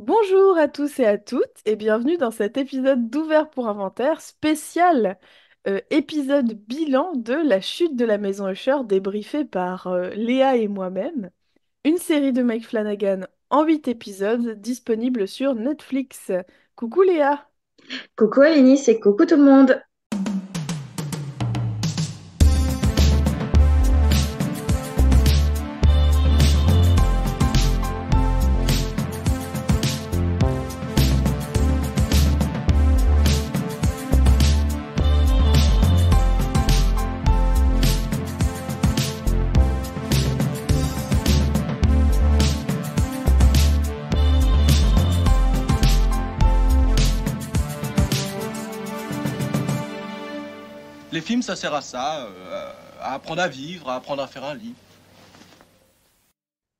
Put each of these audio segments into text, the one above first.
Bonjour à tous et à toutes et bienvenue dans cet épisode d'Ouvert pour Inventaire spécial épisode bilan de la chute de la maison Usher débriefé par Léa et moi-même. Une série de Mike Flanagan en 8 épisodes disponible sur Netflix. Coucou Léa! Coucou Alénis et coucou tout le monde. Les films, ça sert à ça, à apprendre à vivre, à apprendre à faire un lit.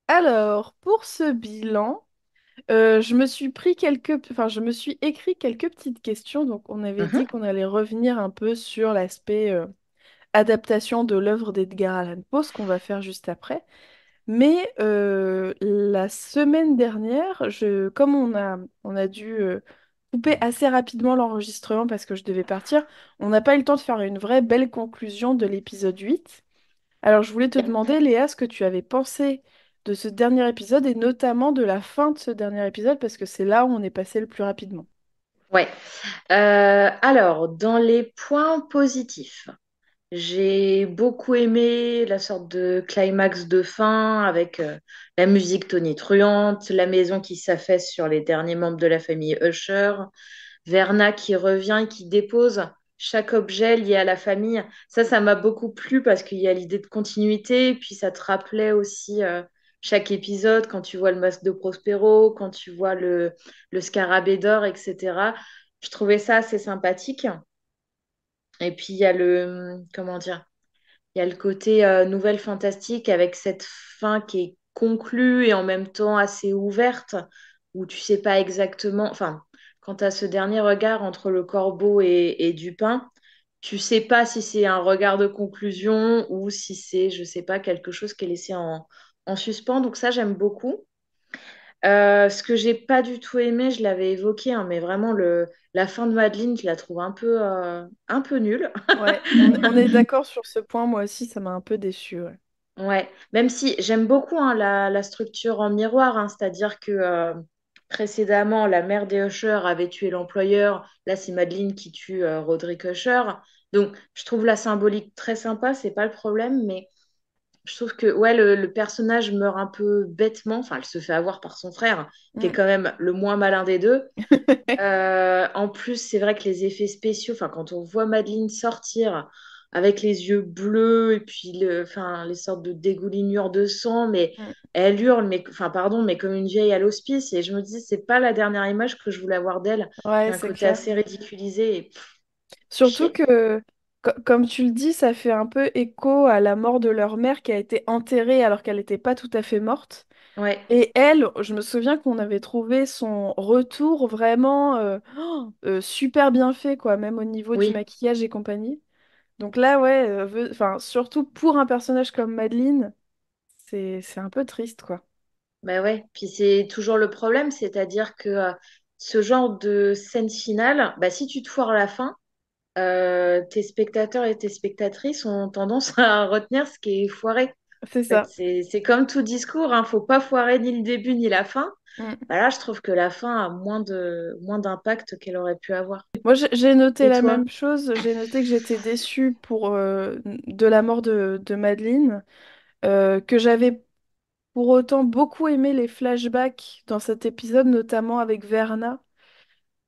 Alors, pour ce bilan, je me suis écrit quelques petites questions. Donc, on avait dit Mhm. qu'on allait revenir un peu sur l'aspect adaptation de l'œuvre d'Edgar Allan Poe, ce qu'on va faire juste après. Mais la semaine dernière, comme on a dû couper assez rapidement l'enregistrement parce que je devais partir, on n'a pas eu le temps de faire une vraie belle conclusion de l'épisode 8. Alors je voulais te demander, Léa, ce que tu avais pensé de ce dernier épisode et notamment de la fin de ce dernier épisode parce que c'est là où on est passé le plus rapidement. Ouais. Alors, dans les points positifs, j'ai beaucoup aimé la sorte de climax de fin avec la musique tonitruante, la maison qui s'affaisse sur les derniers membres de la famille Usher, Verna qui revient et qui dépose chaque objet lié à la famille. Ça m'a beaucoup plu parce qu'il y a l'idée de continuité. Et puis ça te rappelait aussi chaque épisode, quand tu vois le masque de Prospero, quand tu vois le scarabée d'or, etc. Je trouvais ça assez sympathique. Et puis il y a comment dire, il y a le côté nouvelle fantastique avec cette fin qui est conclue et en même temps assez ouverte, où tu sais pas exactement, enfin, quand tu as ce dernier regard entre le corbeau et Dupin, tu sais pas si c'est un regard de conclusion ou si c'est, je sais pas, quelque chose qui est laissé en suspens. Donc ça, j'aime beaucoup. Ce que j'ai pas du tout aimé, je l'avais évoqué, hein, mais vraiment la fin de Madeleine, je la trouve un peu nulle. Ouais, on est d'accord sur ce point, moi aussi, ça m'a un peu déçue. Ouais. Ouais, même si j'aime beaucoup hein, la structure en miroir, hein, c'est-à-dire que précédemment, la mère des Usher avait tué l'employeur, là c'est Madeleine qui tue Roderick Usher. Donc je trouve la symbolique très sympa, c'est pas le problème, mais je trouve que ouais, le personnage meurt un peu bêtement, enfin elle se fait avoir par son frère, qui est Mm. quand même le moins malin des deux. En plus, c'est vrai que les effets spéciaux, enfin, quand on voit Madeleine sortir avec les yeux bleus et puis enfin, les sortes de dégoulinures de sang, mais Mm. elle hurle, mais, enfin, pardon, mais comme une vieille à l'hospice. Et je me dis, c'est pas la dernière image que je voulais avoir d'elle. Il y Ouais, a un c'est côté clair. assez ridiculisé et Surtout chier. que, comme tu le dis, ça fait un peu écho à la mort de leur mère qui a été enterrée alors qu'elle n'était pas tout à fait morte. Ouais, Et elle, je me souviens qu'on avait trouvé son retour vraiment super bien fait, quoi, même au niveau du oui, maquillage et compagnie. Donc là, ouais, enfin, surtout pour un personnage comme Madeleine, c'est un peu triste, quoi. bah ouais. Puis c'est toujours le problème, c'est-à-dire que ce genre de scène finale, bah, si tu te foires à la fin, tes spectateurs et tes spectatrices ont tendance à retenir ce qui est foiré. C'est En fait, ça. c'est comme tout discours, hein, faut pas foirer ni le début ni la fin. Mm. Bah là, je trouve que la fin a moins d'impact qu'elle aurait pu avoir. Moi, j'ai noté Et la toi? même chose. J'ai noté que j'étais déçue de la mort de Madeleine, que j'avais pour autant beaucoup aimé les flashbacks dans cet épisode, notamment avec Verna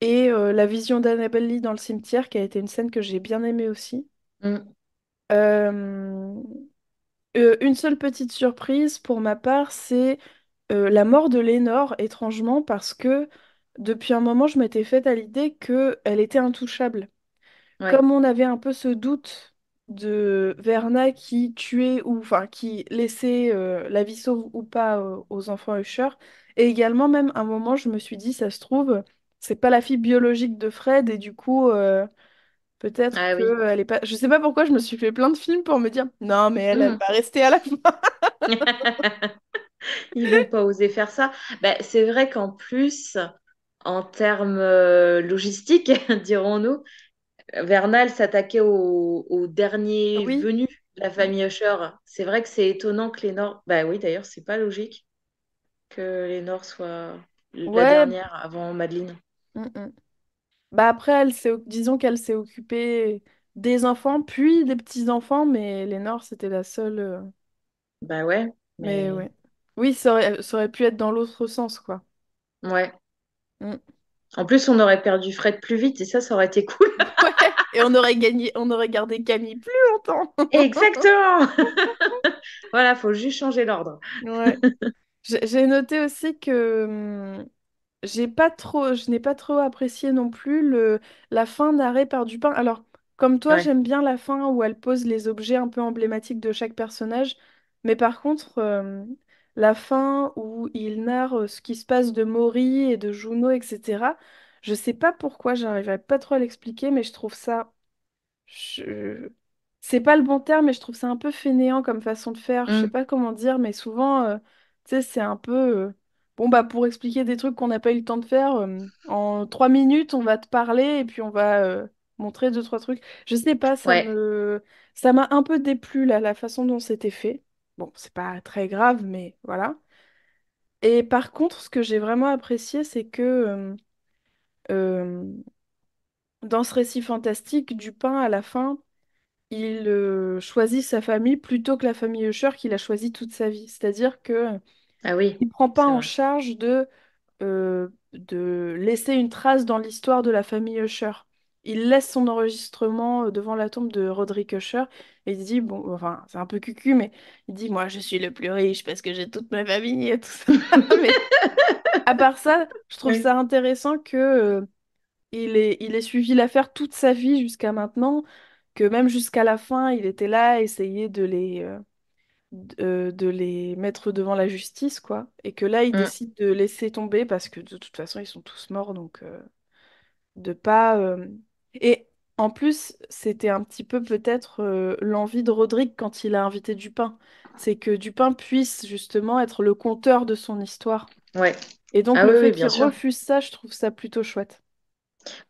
et la vision d'Annabelle Lee dans le cimetière, qui a été une scène que j'ai bien aimée aussi. Mm, Euh, une seule petite surprise pour ma part, c'est la mort de Lénore, étrangement, parce que depuis un moment, je m'étais faite à l'idée qu'elle était intouchable. ouais. Comme on avait un peu ce doute de Verna qui tuait ou enfin qui laissait la vie sauve ou pas aux enfants Usher, et également même un moment je me suis dit ça se trouve c'est pas la fille biologique de Fred et du coup peut-être Ah que oui. elle est pas. Je sais pas pourquoi je me suis fait plein de films pour me dire non mais elle Mm. va rester à la fin. Ils vont pas oser faire ça. Ben, c'est vrai qu'en plus, en termes logistiques, dirons-nous, Vernal s'attaquait au dernier Oui, venu de la oui. famille Usher. C'est vrai que c'est étonnant que les Nords... Bah oui, d'ailleurs, c'est pas logique que les Nords soient la Ouais. dernière avant Madeleine. Mm, mm. Bah après, disons qu'elle s'est occupée des enfants, puis des petits-enfants, mais Lénore, c'était la seule. Bah ouais, Mais mais... ouais. Oui, ça aurait pu être dans l'autre sens, quoi. Ouais. Mm. En plus, on aurait perdu Fred plus vite et ça aurait été cool. Ouais, et on aurait gardé Camille plus longtemps. Exactement! Voilà, faut juste changer l'ordre. Ouais. J'ai noté aussi que je n'ai pas trop apprécié non plus la fin narrée par Dupin. Alors, comme toi, Ouais. j'aime bien la fin où elle pose les objets un peu emblématiques de chaque personnage, mais par contre, la fin où il narre ce qui se passe de Maury et de Juno, etc., je sais pas pourquoi, j'arriverai pas trop à l'expliquer, mais je trouve ça je... C'est pas le bon terme, mais je trouve ça un peu fainéant comme façon de faire. Je sais Mm. pas comment dire, mais souvent, tu sais, c'est un peu... Bon, bah, pour expliquer des trucs qu'on n'a pas eu le temps de faire, en 3 minutes, on va te parler et puis on va montrer deux, trois trucs. Je sais pas, Ouais. ça m'a un peu déplu, là, la façon dont c'était fait. Bon, c'est pas très grave, mais voilà. Et par contre, ce que j'ai vraiment apprécié, c'est que euh, dans ce récit fantastique, Dupin, à la fin, il choisit sa famille plutôt que la famille Usher qu'il a choisi toute sa vie. C'est-à-dire que Ah oui, il prend pas c'est en vrai. charge de laisser une trace dans l'histoire de la famille Usher. Il laisse son enregistrement devant la tombe de Roderick Usher et il dit, bon, enfin, c'est un peu cucu, mais il dit, moi, je suis le plus riche parce que j'ai toute ma famille et tout ça. Mais à part ça, je trouve Oui. ça intéressant que, il ait suivi l'affaire toute sa vie jusqu'à maintenant, que même jusqu'à la fin, il était là à essayer de les mettre devant la justice, quoi. Et que là, il Mm. décide de laisser tomber parce que de toute façon, ils sont tous morts, donc de pas. Et en plus, c'était un petit peu peut-être l'envie de Rodrigue quand il a invité Dupin. C'est que Dupin puisse justement être le conteur de son histoire. Ouais. Et donc Ah le oui, fait oui, qu'il bien sûr. refuse ça, je trouve ça plutôt chouette.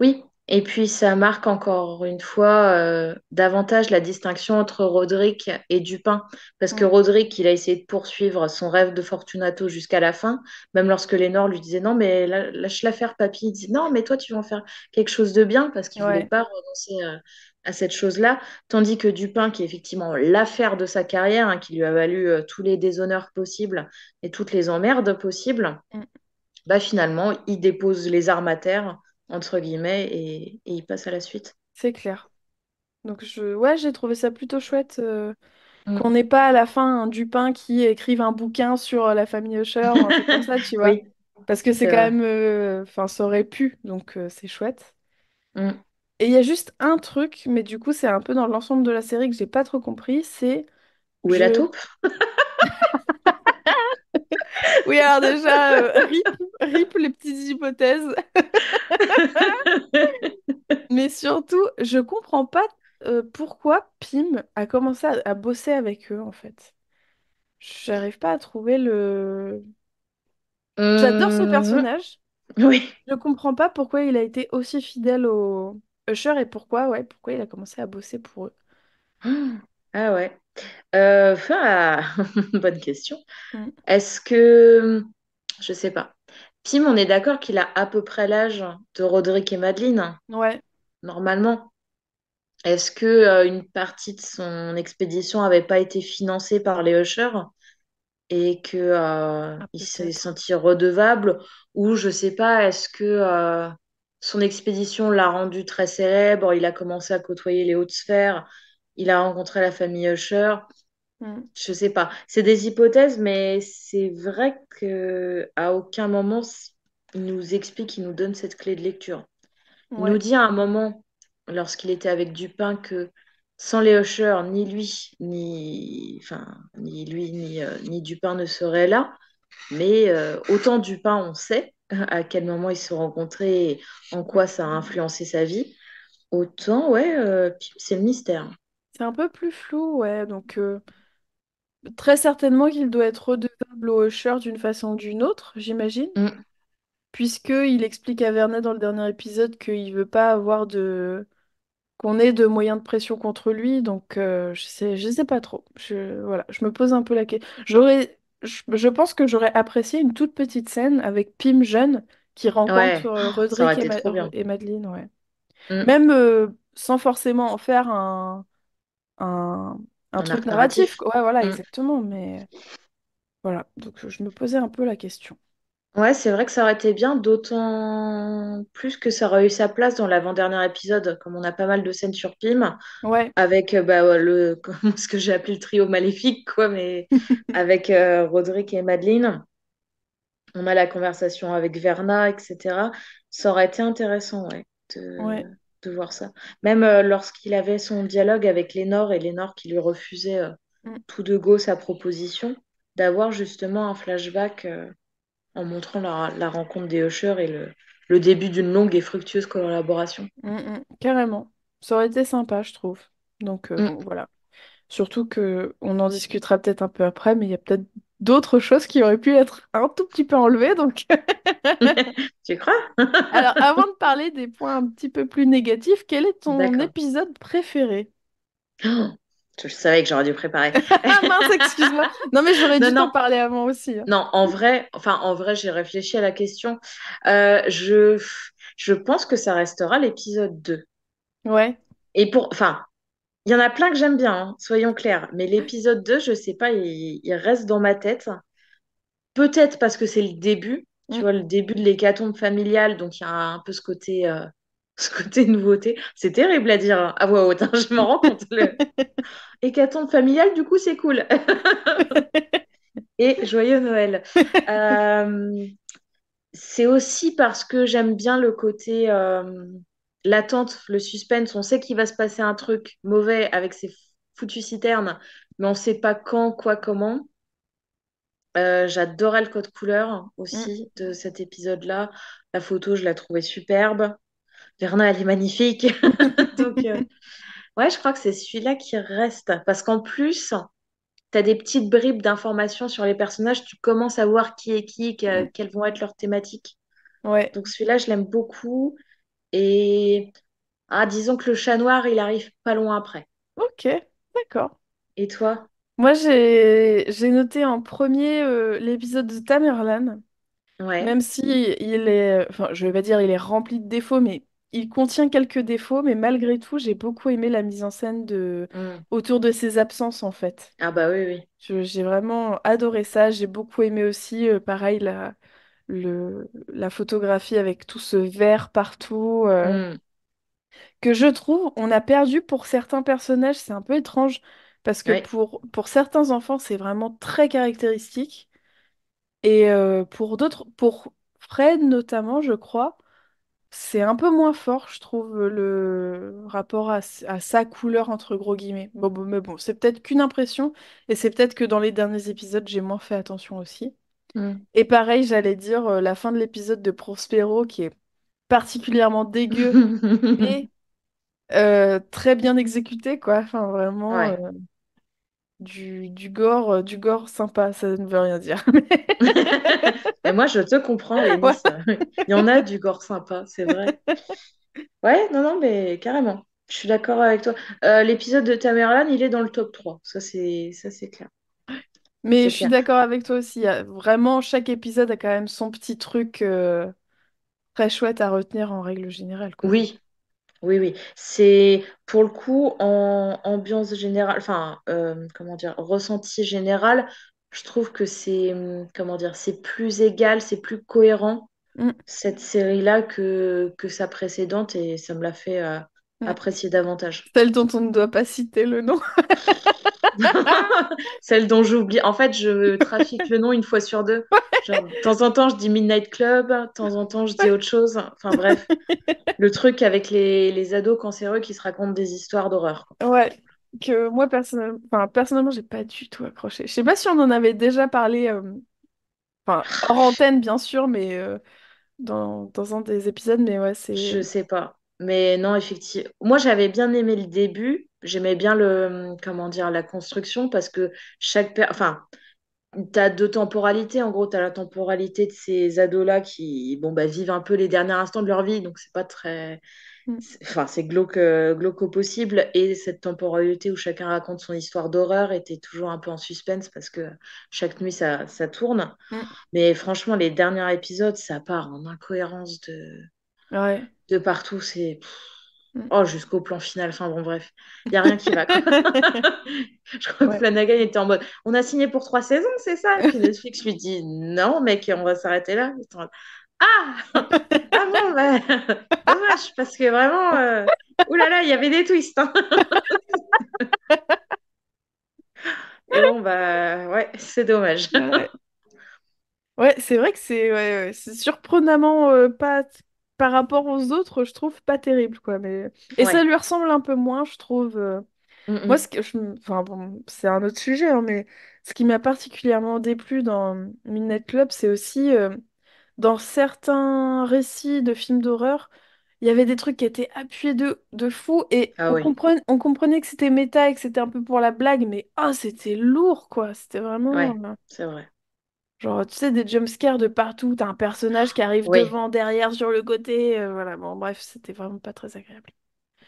Oui, et puis ça marque encore une fois davantage la distinction entre Roderick et Dupin, parce que Mm. Roderick, il a essayé de poursuivre son rêve de Fortunato jusqu'à la fin, même lorsque Lénore lui disait non, mais lâche-la faire, papy. Il dit non, mais toi, tu vas en faire quelque chose de bien, parce qu'il voulait Ouais, pas renoncer à cette chose-là, tandis que Dupin, qui est effectivement l'affaire de sa carrière, hein, qui lui a valu tous les déshonneurs possibles et toutes les emmerdes possibles, Mm. bah finalement, il dépose les armes à terre, entre guillemets, et il passe à la suite. c'est clair. Donc ouais, j'ai trouvé ça plutôt chouette. Qu'on Mm. n'ait pas à la fin un Dupin qui écrive un bouquin sur la famille Usher ou un truc comme ça, tu vois. Oui, Parce que c'est c'est quand vrai. même... Enfin, ça aurait pu, donc c'est chouette. Mm. Et il y a juste un truc, mais du coup, c'est un peu dans l'ensemble de la série que j'ai pas trop compris, c'est... Où est la Je... taupe? Oui, alors déjà, rip les petites hypothèses. Mais surtout, je comprends pas pourquoi Pym a commencé à bosser avec eux, en fait. J'arrive pas à trouver le... J'adore ce Hum, personnage. oui. Je comprends pas pourquoi il a été aussi fidèle au Usher et pourquoi il a commencé à bosser pour eux. Ah ouais. Ah, bonne question. Mm. Est-ce que... Je sais pas. Pim, on est d'accord qu'il a à peu près l'âge de Roderick et Madeleine, Ouais, normalement. Est-ce que une partie de son expédition n'avait pas été financée par les Ushers et que ah, il s'est peut-être. senti redevable ou je sais pas, est-ce que son expédition l'a rendu très célèbre, il a commencé à côtoyer les hautes sphères, il a rencontré la famille Usher, Mm. je sais pas. C'est des hypothèses, mais c'est vrai que à aucun moment il nous explique, il nous donne cette clé de lecture. Il nous Ouais, dit à un moment, lorsqu'il était avec Dupin, que sans les Usher, ni lui, ni Dupin ne seraient là. Mais autant Dupin, on sait à quel moment ils se sont rencontrés et en Mm. quoi ça a influencé sa vie. Autant, ouais, Pim, c'est le mystère. C'est un peu plus flou, ouais. Donc, Très certainement qu'il doit être redevable au Usher d'une façon ou d'une autre, j'imagine, Mm. puisqu'il explique à Vernet dans le dernier épisode qu'il veut pas avoir de qu'on ait de moyens de pression contre lui, donc je sais pas trop. Voilà, je me pose un peu la question. Je pense que j'aurais apprécié une toute petite scène avec Pim jeune qui rencontre Ouais, ça aurait Roderick été trop bien. Et Madeleine, ouais. Mm. Même sans forcément en faire un, un Un truc arc narratif, narratif. quoi. Ouais, voilà, Mm. exactement, mais voilà, donc je me posais un peu la question. Ouais, c'est vrai que ça aurait été bien, d'autant plus que ça aurait eu sa place dans l'avant-dernier épisode, comme on a pas mal de scènes sur Pym, Ouais. avec bah, ouais, ce que j'ai appelé le trio maléfique, quoi, mais avec Roderick et Madeleine. On a la conversation avec Verna, etc. Ça aurait été intéressant, ouais, Ouais. de voir ça. Même lorsqu'il avait son dialogue avec Lénore et Lénore qui lui refusait Mm, tout de go sa proposition, d'avoir justement un flashback en montrant la rencontre des Usher et le début d'une longue et fructueuse collaboration. carrément. Ça aurait été sympa, je trouve. Mm. Donc voilà. Surtout que on en discutera peut-être un peu après, mais il y a peut-être d'autres choses qui auraient pu être un tout petit peu enlevées. Donc, Tu crois? alors, avant de parler des points un petit peu plus négatifs, quel est ton D'accord. épisode préféré? Oh, je savais que j'aurais dû préparer. Ah mince, excuse-moi. Non, mais j'aurais Non, dû t'en non, parler avant aussi, hein. non, en vrai, j'ai réfléchi à la question. Je pense que ça restera l'épisode 2. Ouais. Enfin, il y en a plein que j'aime bien, hein, soyons clairs. Mais l'épisode 2, je sais pas, il reste dans ma tête. Peut-être parce que c'est le début, tu Mm, vois, le début de l'hécatombe familiale, donc il y a un peu ce côté nouveauté. C'est terrible à dire hein, à voix haute, hein, je m'en rends compte. Le hécatombe familiale, du coup, c'est cool. Et joyeux Noël. Euh, C'est aussi parce que j'aime bien le côté l'attente, le suspense. On sait qu'il va se passer un truc mauvais avec ces foutues citernes, mais on ne sait pas quand, quoi, comment. J'adorais le code couleur mm, aussi de cet épisode-là. La photo, je la trouvais superbe. Verna, elle est magnifique. Donc, ouais, je crois que c'est celui-là qui reste. Parce qu'en plus, tu as des petites bribes d'informations sur les personnages. Tu commences à voir qui est qui, mm. quelles vont être leurs thématiques. Ouais. Donc, celui-là, je l'aime beaucoup. Et disons que le chat noir, il arrive pas loin après. Ok, d'accord. Et toi? Moi, j'ai noté en premier l'épisode de Tamerlan. Ouais. Même si il est, enfin, je vais pas dire il est rempli de défauts, mais il contient quelques défauts, mais malgré tout, j'ai beaucoup aimé la mise en scène Hmm. autour de ses absences, en fait. Ah bah oui, oui. J'ai vraiment adoré ça. J'ai beaucoup aimé aussi, pareil, la photographie avec tout ce vert partout, Hmm. que je trouve, on a perdu pour certains personnages. C'est un peu étrange, parce que Oui. pour certains enfants, c'est vraiment très caractéristique. Et pour d'autres, pour Fred notamment, je crois, c'est un peu moins fort, je trouve, le rapport à sa couleur, entre gros guillemets. Mais bon, c'est peut-être qu'une impression, et c'est peut-être que dans les derniers épisodes, j'ai moins fait attention aussi. Hmm. Et pareil, j'allais dire la fin de l'épisode de Prospero, qui est particulièrement dégueu, mais très bien exécuté, quoi. Enfin, vraiment, Ouais. du gore sympa, ça ne veut rien dire. Mais moi, je te comprends, Ouais. Lénis. Il y en a du gore sympa, c'est vrai. Ouais, non, non, mais carrément. Je suis d'accord avec toi. L'épisode de Tamerlan, il est dans le top 3. Ça, c'est clair. Mais C'est je suis clair. d'accord avec toi aussi. Vraiment, chaque épisode a quand même son petit truc très chouette à retenir en règle générale, quoi. Oui, oui, oui. C'est pour le coup, en ambiance générale, enfin, comment dire, ressenti général, je trouve que comment dire, c'est plus égal, c'est plus cohérent, Mm, cette série-là, que sa précédente, et ça me l'a fait mm. apprécier davantage. Celle dont on ne doit pas citer le nom. Celle dont j'oublie. En fait, je trafique le nom une fois sur deux. Genre, de temps en temps, je dis Midnight Club, de temps en temps, je dis autre chose. Enfin, bref, le truc avec les ados cancéreux qui se racontent des histoires d'horreur, quoi. Ouais, que moi personnellement, j'ai pas du tout accroché. Je sais pas si on en avait déjà parlé, enfin, hors antenne, bien sûr, mais dans un des épisodes, mais ouais, Je sais pas. Mais non, effectivement. Moi, j'avais bien aimé le début. j'aimais bien comment dire, la construction parce que enfin, t'as deux temporalités. En gros, t'as la temporalité de ces ados-là qui, bon, bah, vivent un peu les derniers instants de leur vie, donc c'est pas très, Mm. enfin, c'est glauque, glauque au possible. Et cette temporalité où chacun raconte son histoire d'horreur était toujours un peu en suspense parce que chaque nuit, ça tourne. Mm. Mais franchement, les derniers épisodes, ça part en incohérence Ouais. de partout. C'est Mm. oh, jusqu'au plan final. Enfin bon, bref, il n'y a rien qui va, quoi. Je crois que Ouais. Flanagan était en mode on a signé pour 3 saisons, c'est ça? Et puis Netflix lui dit non, mec, on va s'arrêter là. Ils sont en mode, ah! Ah bon, bah, dommage, parce que vraiment, ouh là là, il y avait des twists, hein. Et bon, bah, ouais, c'est dommage. Ouais. Ouais, c'est vrai que c'est surprenamment pas par rapport aux autres, je trouve pas terrible quoi. Mais et ça Ouais. lui ressemble un peu moins, je trouve. Mm, Moi, mm. enfin bon, c'est un autre sujet, hein, mais ce qui m'a particulièrement déplu dans Midnight Club, c'est aussi dans certains récits de films d'horreur, il y avait des trucs qui étaient appuyés de fou et Ah oui, on comprenait que c'était méta et que c'était un peu pour la blague, mais ah, c'était lourd quoi. C'était vraiment. ouais, c'est vrai. Genre, tu sais, des jumpscares de partout, t'as un personnage qui arrive Oui, devant, derrière, sur le côté, voilà, bon, bref, c'était vraiment pas très agréable.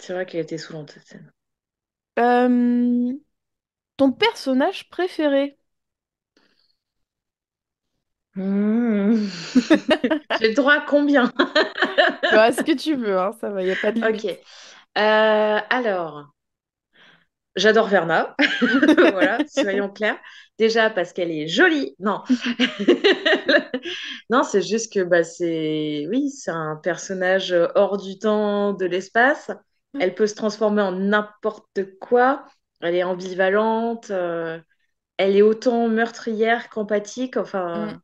c'est vrai qu'elle était saoulante, cette scène. Euh, Ton personnage préféré? Mm. J'ai le droit à combien? Bah, ce que tu veux, hein, ça va, y a pas de Ok. limite. Alors, j'adore Verna. Voilà, soyons clairs. Déjà parce qu'elle est jolie. Non. Non, c'est juste que bah, oui, c'est un personnage hors du temps, de l'espace. Elle peut se transformer en n'importe quoi. Elle est ambivalente. Elle est autant meurtrière qu'empathique. Mm. Enfin,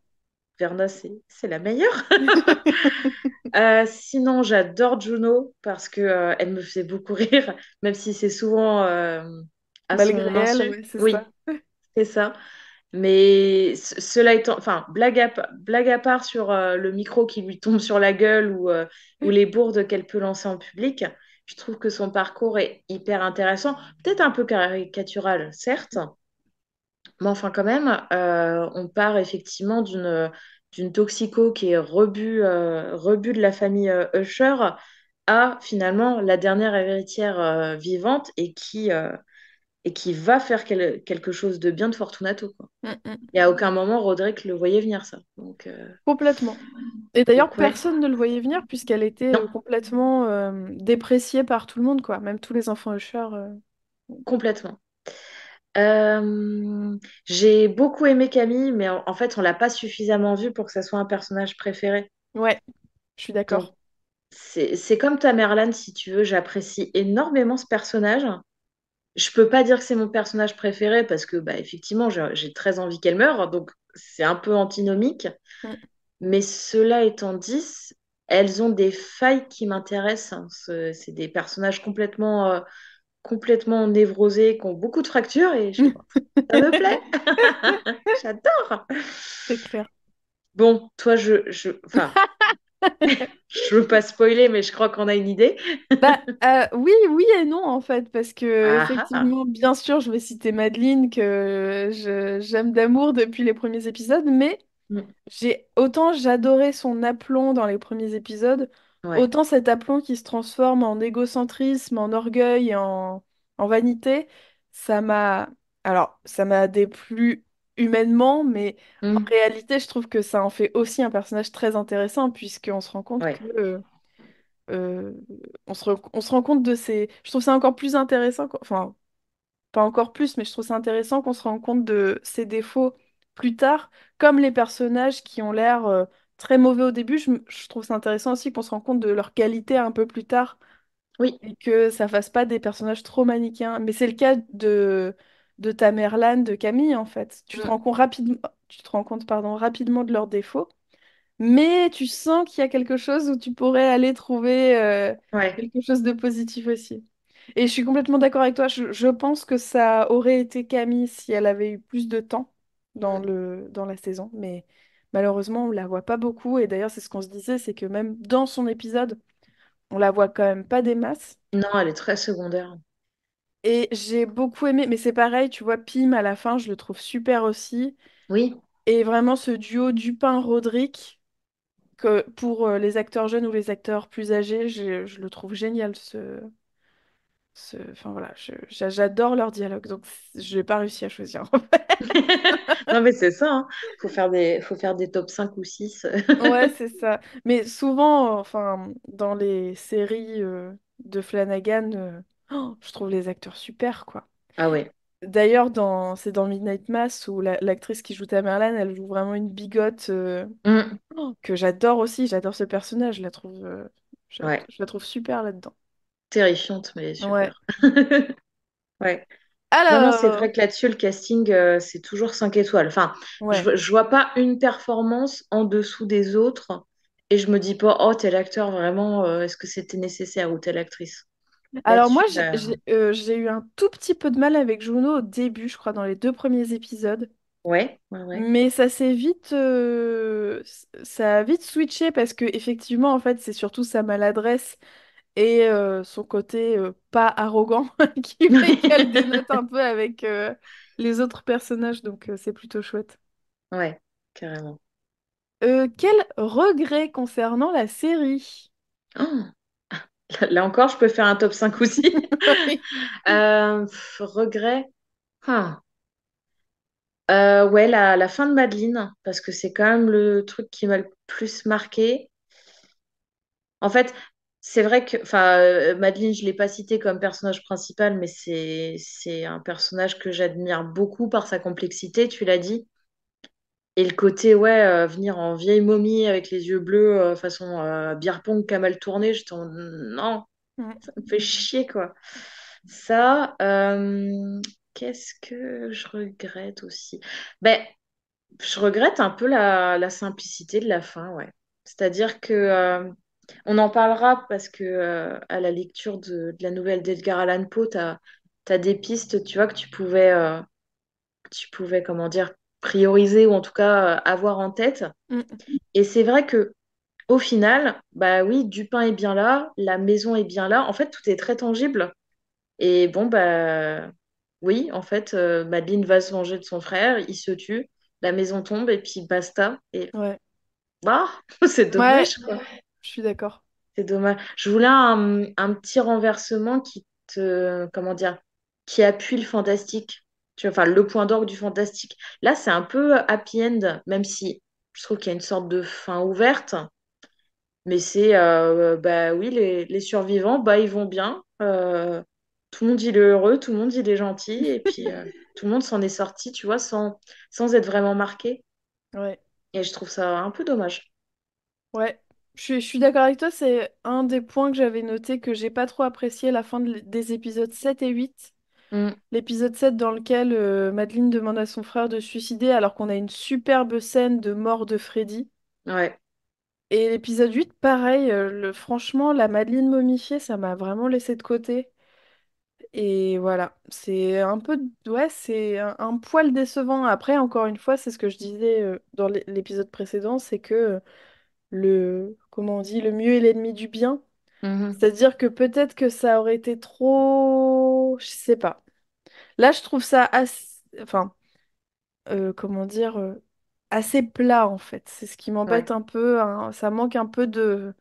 Verna, c'est la meilleure. Sinon, j'adore Juno parce que elle me fait beaucoup rire, même si c'est souvent à Malgré son elle, insu. ouais, c'est ça. Oui, c'est ça. Mais cela étant, enfin, blague à part sur le micro qui lui tombe sur la gueule ou les bourdes qu'elle peut lancer en public, je trouve que son parcours est hyper intéressant. Peut-être un peu caricatural, certes, mais enfin quand même, on part effectivement d'une toxico qui est rebut de la famille Usher à finalement la dernière héritière vivante et qui va faire quelque chose de bien de Fortunato, quoi. Mm, mm. Et à aucun moment, Roderick le voyait venir, ça. Complètement. Et d'ailleurs, Donc ouais, personne ne le voyait venir puisqu'elle était non, complètement dépréciée par tout le monde, quoi. Même tous les enfants Usher. complètement. Euh, j'ai beaucoup aimé Camille, mais en fait, on l'a pas suffisamment vue pour que ça soit un personnage préféré. Ouais, je suis Donc, d'accord. c'est comme Tamerlan, si tu veux, j'apprécie énormément ce personnage. Je peux pas dire que c'est mon personnage préféré parce que, bah, effectivement, j'ai très envie qu'elle meure, donc c'est un peu antinomique. Mm. Mais cela étant dit, elles ont des failles qui m'intéressent, hein. C'est des personnages complètement névrosés, qui ont beaucoup de fractures et je sais pas. Ça me plaît. J'adore. C'est clair. Bon, toi, enfin, je veux pas spoiler, mais je crois qu'on a une idée. Bah oui, oui et non en fait, parce que Ah ah. effectivement, bien sûr, je vais citer Madeleine que j'aime d'amour depuis les premiers épisodes, mais Mm. j'ai autant j'adorais son aplomb dans les premiers épisodes, Ouais. autant cet aplomb qui se transforme en égocentrisme, en orgueil, en vanité, ça m'a ça m'a déplu humainement, mais en Mm. réalité, je trouve que ça en fait aussi un personnage très intéressant puisqu'on se rend compte Ouais. que euh, on se rend compte de ces... Je trouve ça encore plus intéressant, enfin, pas encore plus, mais je trouve ça intéressant qu'on se rende compte de ces défauts plus tard, comme les personnages qui ont l'air très mauvais au début. Je trouve ça intéressant aussi qu'on se rende compte de leur qualité un peu plus tard Oui. et que ça fasse pas des personnages trop manichéens. Mais c'est le cas de Tamerlan, de Camille, en fait. Mm. Tu te rends compte, pardon, rapidement de leurs défauts. Mais tu sens qu'il y a quelque chose où tu pourrais aller trouver Ouais. quelque chose de positif aussi. Et je suis complètement d'accord avec toi. Je pense que ça aurait été Camille si elle avait eu plus de temps Mm. dans la saison. Mais malheureusement, on la voit pas beaucoup. Et d'ailleurs, c'est ce qu'on se disait, c'est que même dans son épisode, on la voit quand même pas des masses. Non, elle est très secondaire. Et j'ai beaucoup aimé, mais c'est pareil, tu vois, Pim à la fin, je le trouve super aussi. Oui. Et vraiment ce duo Dupin-Rodrigue, que pour les acteurs jeunes ou les acteurs plus âgés, je le trouve génial. Enfin voilà, j'adore leur dialogue, donc je n'ai pas réussi à choisir. Non, mais c'est ça, hein. Faut faire des top 5 ou 6. Ouais, c'est ça. Mais souvent, enfin, dans les séries de Flanagan, je trouve les acteurs super, quoi. Ah ouais. D'ailleurs, c'est dans Midnight Mass où l'actrice qui joue Tamerlane, elle joue vraiment une bigote Mm. que j'adore aussi. J'adore ce personnage, je la trouve, Ouais. je la trouve super là-dedans. Terrifiante, mais Ouais. super. Ouais. Non, non, c'est Alors, vrai que là-dessus, le casting, c'est toujours 5 étoiles. Enfin, ouais. je vois pas une performance en dessous des autres et je me dis pas, oh, tel acteur, vraiment, est-ce que c'était nécessaire ou telle actrice? Alors moi, Là-dessus, là, j'ai eu un tout petit peu de mal avec Juno au début, je crois, dans les 2 premiers épisodes. ouais, ouais, ouais. Mais ça a vite switché parce que effectivement, en fait, c'est surtout sa maladresse et son côté pas arrogant qui fait qu'elle dénote un peu avec les autres personnages, donc c'est plutôt chouette. Ouais, carrément. Quel regret concernant la série? Oh, là encore, je peux faire un top 5 aussi. Oui. Regret. Ah. Ouais, la fin de Madeleine, parce que c'est quand même le truc qui m'a le plus marqué. En fait, c'est vrai que, enfin, Madeleine, je ne l'ai pas citée comme personnage principal, mais c'est un personnage que j'admire beaucoup par sa complexité, tu l'as dit. Et le côté, ouais, venir en vieille momie avec les yeux bleus, façon beer pong qui a mal tourné, non, Mm. ça me fait chier, quoi. Ça, qu'est-ce que je regrette aussi? Ben, je regrette un peu la simplicité de la fin, ouais. C'est-à-dire que on en parlera parce que à la lecture de la nouvelle d'Edgar Allan Poe, tu as des pistes, tu vois, que tu pouvais, comment dire, prioriser ou en tout cas avoir en tête. Mm. Et c'est vrai que au final, bah oui, Dupin est bien là, la maison est bien là. En fait, tout est très tangible. Et bon, bah oui, en fait, Madeleine va se venger de son frère, il se tue, la maison tombe et puis basta. Et Ouais. bah, c'est Ouais, dommage, quoi. je suis d'accord. C'est dommage. Je voulais un petit renversement comment dire, qui appuie le fantastique. Enfin, le point d'orgue du fantastique. Là, c'est un peu happy end, même si je trouve qu'il y a une sorte de fin ouverte. Mais c'est, bah oui, les survivants, bah ils vont bien. Tout le monde, il est heureux, tout le monde, il est gentil. Et puis, tout le monde s'en est sorti, tu vois, sans être vraiment marqué. Ouais. Et je trouve ça un peu dommage. Ouais, je suis d'accord avec toi, c'est un des points que j'avais noté que j'ai pas trop apprécié la fin des épisodes 7 et 8. Mm, L'épisode 7 dans lequel Madeleine demande à son frère de se suicider alors qu'on a une superbe scène de mort de Freddy. ouais. Et l'épisode 8, pareil, franchement, la Madeleine momifiée, ça m'a vraiment laissé de côté. Et voilà, c'est un peu, ouais, c'est un poil décevant. Après, encore une fois, c'est ce que je disais dans l'épisode précédent, c'est que comment on dit, le mieux est l'ennemi du bien. Mhm. C'est-à-dire que peut-être que ça aurait été trop... Je sais pas. Là, je trouve ça assez... Enfin, comment dire... assez plat, en fait. C'est ce qui m'embête Ouais. un peu, hein. Ça manque un peu de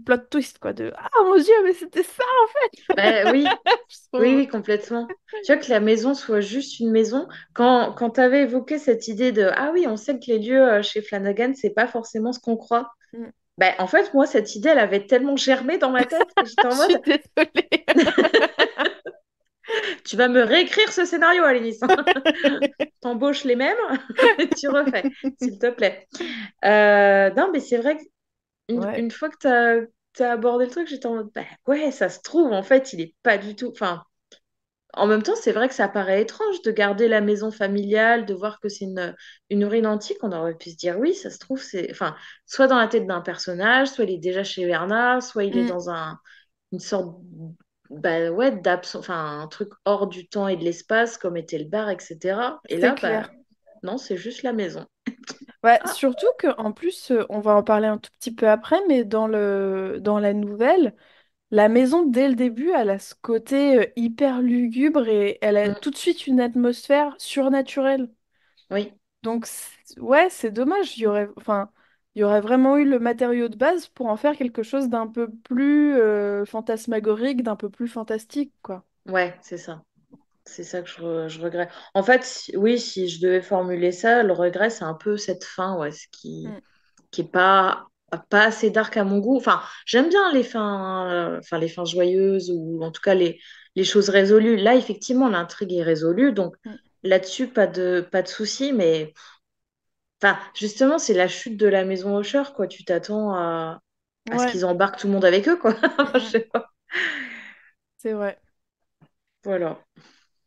plot twist, quoi. De «Ah, mon Dieu, mais c'était ça, en Bah oui, fait!» Je oui, trouve. oui, complètement. Tu vois, que la maison soit juste une maison. Quand tu avais évoqué cette idée de ah oui, on sait que les lieux chez Flanagan, c'est pas forcément ce qu'on croit. Mm. Ben, en fait, moi, cette idée, elle avait tellement germé dans ma tête que j'étais Je en suis mode désolée. tu vas me réécrire ce scénario, Alice. T'embauches les mêmes, tu refais, s'il te plaît. Non, mais c'est vrai qu'une Ouais. fois que tu as abordé le truc, j'étais en mode bah ouais, ça se trouve, en fait, il est pas du tout. Enfin, en même temps, c'est vrai que ça paraît étrange de garder la maison familiale, de voir que c'est une ruine antique. On aurait pu se dire, oui, ça se trouve, c'est. Enfin, soit dans la tête d'un personnage, soit il est déjà chez Bernard, soit il est Mm. dans une sorte bah, ouais, enfin, un truc hors du temps et de l'espace, comme était le bar, etc. Et C'est là, bah, clair. non, c'est juste la maison. Ouais, Ah, surtout que en plus, on va en parler un tout petit peu après, mais dans la nouvelle, la maison, dès le début, elle a ce côté hyper lugubre et elle a Mm. tout de suite une atmosphère surnaturelle. Oui, Donc, ouais, c'est dommage. Enfin, il y aurait vraiment eu le matériau de base pour en faire quelque chose d'un peu plus fantasmagorique, d'un peu plus fantastique, quoi. ouais, c'est ça. C'est ça que je regrette. En fait, oui, si je devais formuler ça, le regret, c'est un peu cette fin, ouais, Mm. qui est pas assez dark à mon goût. Enfin, j'aime bien les fins joyeuses ou en tout cas les choses résolues. Là, effectivement, l'intrigue est résolue, donc Mm. là-dessus, pas de souci, mais enfin, justement, c'est la chute de la maison Usher, quoi. Tu t'attends à ce Ouais, qu'ils embarquent tout le monde avec eux, quoi. mm, Enfin, je mm. sais pas. C'est vrai. Voilà.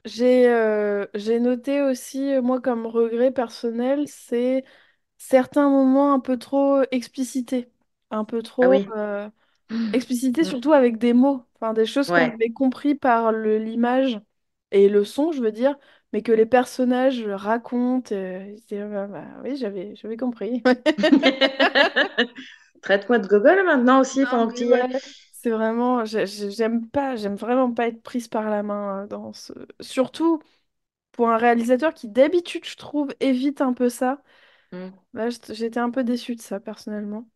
J'ai noté aussi, moi, comme regret personnel, c'est certains moments un peu trop explicités. Un peu Ah trop oui. explicités, Mm. surtout avec des mots. Enfin, des choses qu'on Ouais. avait compris par l'image et le son, je veux dire, mais que les personnages racontent. Oui, j'avais compris. Traite-moi de Gogol maintenant aussi Non, pendant que tu mais y es. ouais, c'est vraiment, j'aime vraiment pas être prise par la main dans ce. Surtout pour un réalisateur qui d'habitude, je trouve, évite un peu ça. Mm. Là, j'étais un peu déçue de ça, personnellement.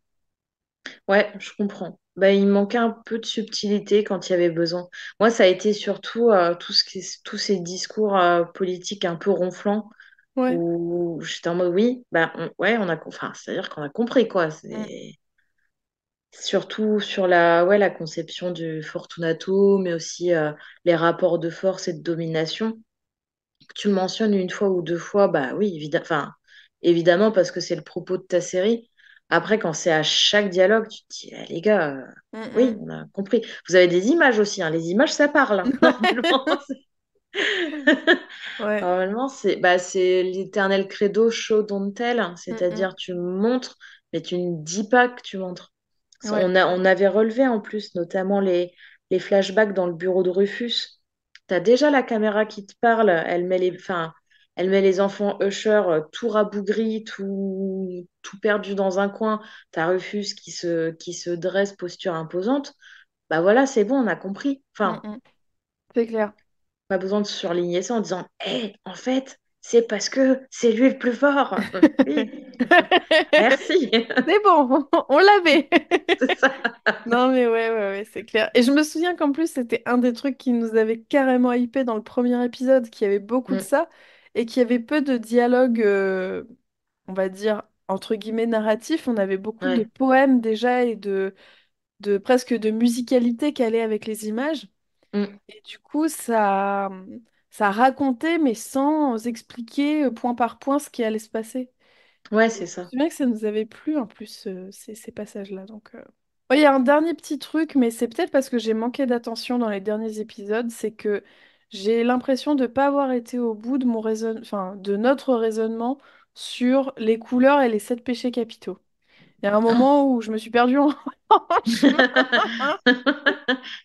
Ouais, je comprends. Bah, il manquait un peu de subtilité quand il y avait besoin. Moi, ça a été surtout tous ces discours politiques un peu ronflants Ouais. où j'étais en mode oui, bah ouais, enfin, c'est-à-dire qu'on a compris quoi. Mm, C'est surtout sur la conception du Fortunato, mais aussi les rapports de force et de domination. Tu le mentionnes une fois ou deux fois, bah oui, enfin, évidemment, parce que c'est le propos de ta série. Après, quand c'est à chaque dialogue, tu te dis, eh, les gars, oui, mm, on a compris. Vous avez des images aussi, hein. Les images, ça parle, hein. mm. Normalement, Ouais. normalement, c'est l'éternel credo show don't tell, hein. Mm, mm. C'est-à-dire, tu montres, mais tu ne dis pas que tu montres. Ouais. On avait relevé en plus, notamment les flashbacks dans le bureau de Rufus. Tu as déjà la caméra qui te parle, enfin, elle met les enfants Usher tout rabougris, tout perdu dans un coin. Tu as Rufus qui se dresse, posture imposante. Bah voilà, c'est bon, on a compris. Mm, Enfin, mm. C'est clair. pas besoin de surligner ça en disant, hé, en fait, c'est parce que c'est lui le plus fort. Oui, merci. C'est bon, on l'avait. C'est ça. Non mais ouais, c'est clair. Et je me souviens qu'en plus c'était un des trucs qui nous avait carrément hypé dans le premier épisode, qui avait beaucoup de Mm, ça, et qui avait peu de dialogue, on va dire, entre guillemets, narratif. On avait beaucoup de ouais. poèmes déjà et de presque de musicalité qu'allait avec les images. Mm, Et du coup, ça racontait, mais sans expliquer point par point ce qui allait se passer. ouais, Et c'est je me ça. souviens que ça nous avait plu en plus, ces passages-là. Donc, ouais, il y a un dernier petit truc, mais c'est peut-être parce que j'ai manqué d'attention dans les derniers épisodes, c'est que j'ai l'impression de ne pas avoir été au bout de enfin, de notre raisonnement sur les couleurs et les 7 péchés capitaux. Il y a un moment où je me suis perdue en chemin.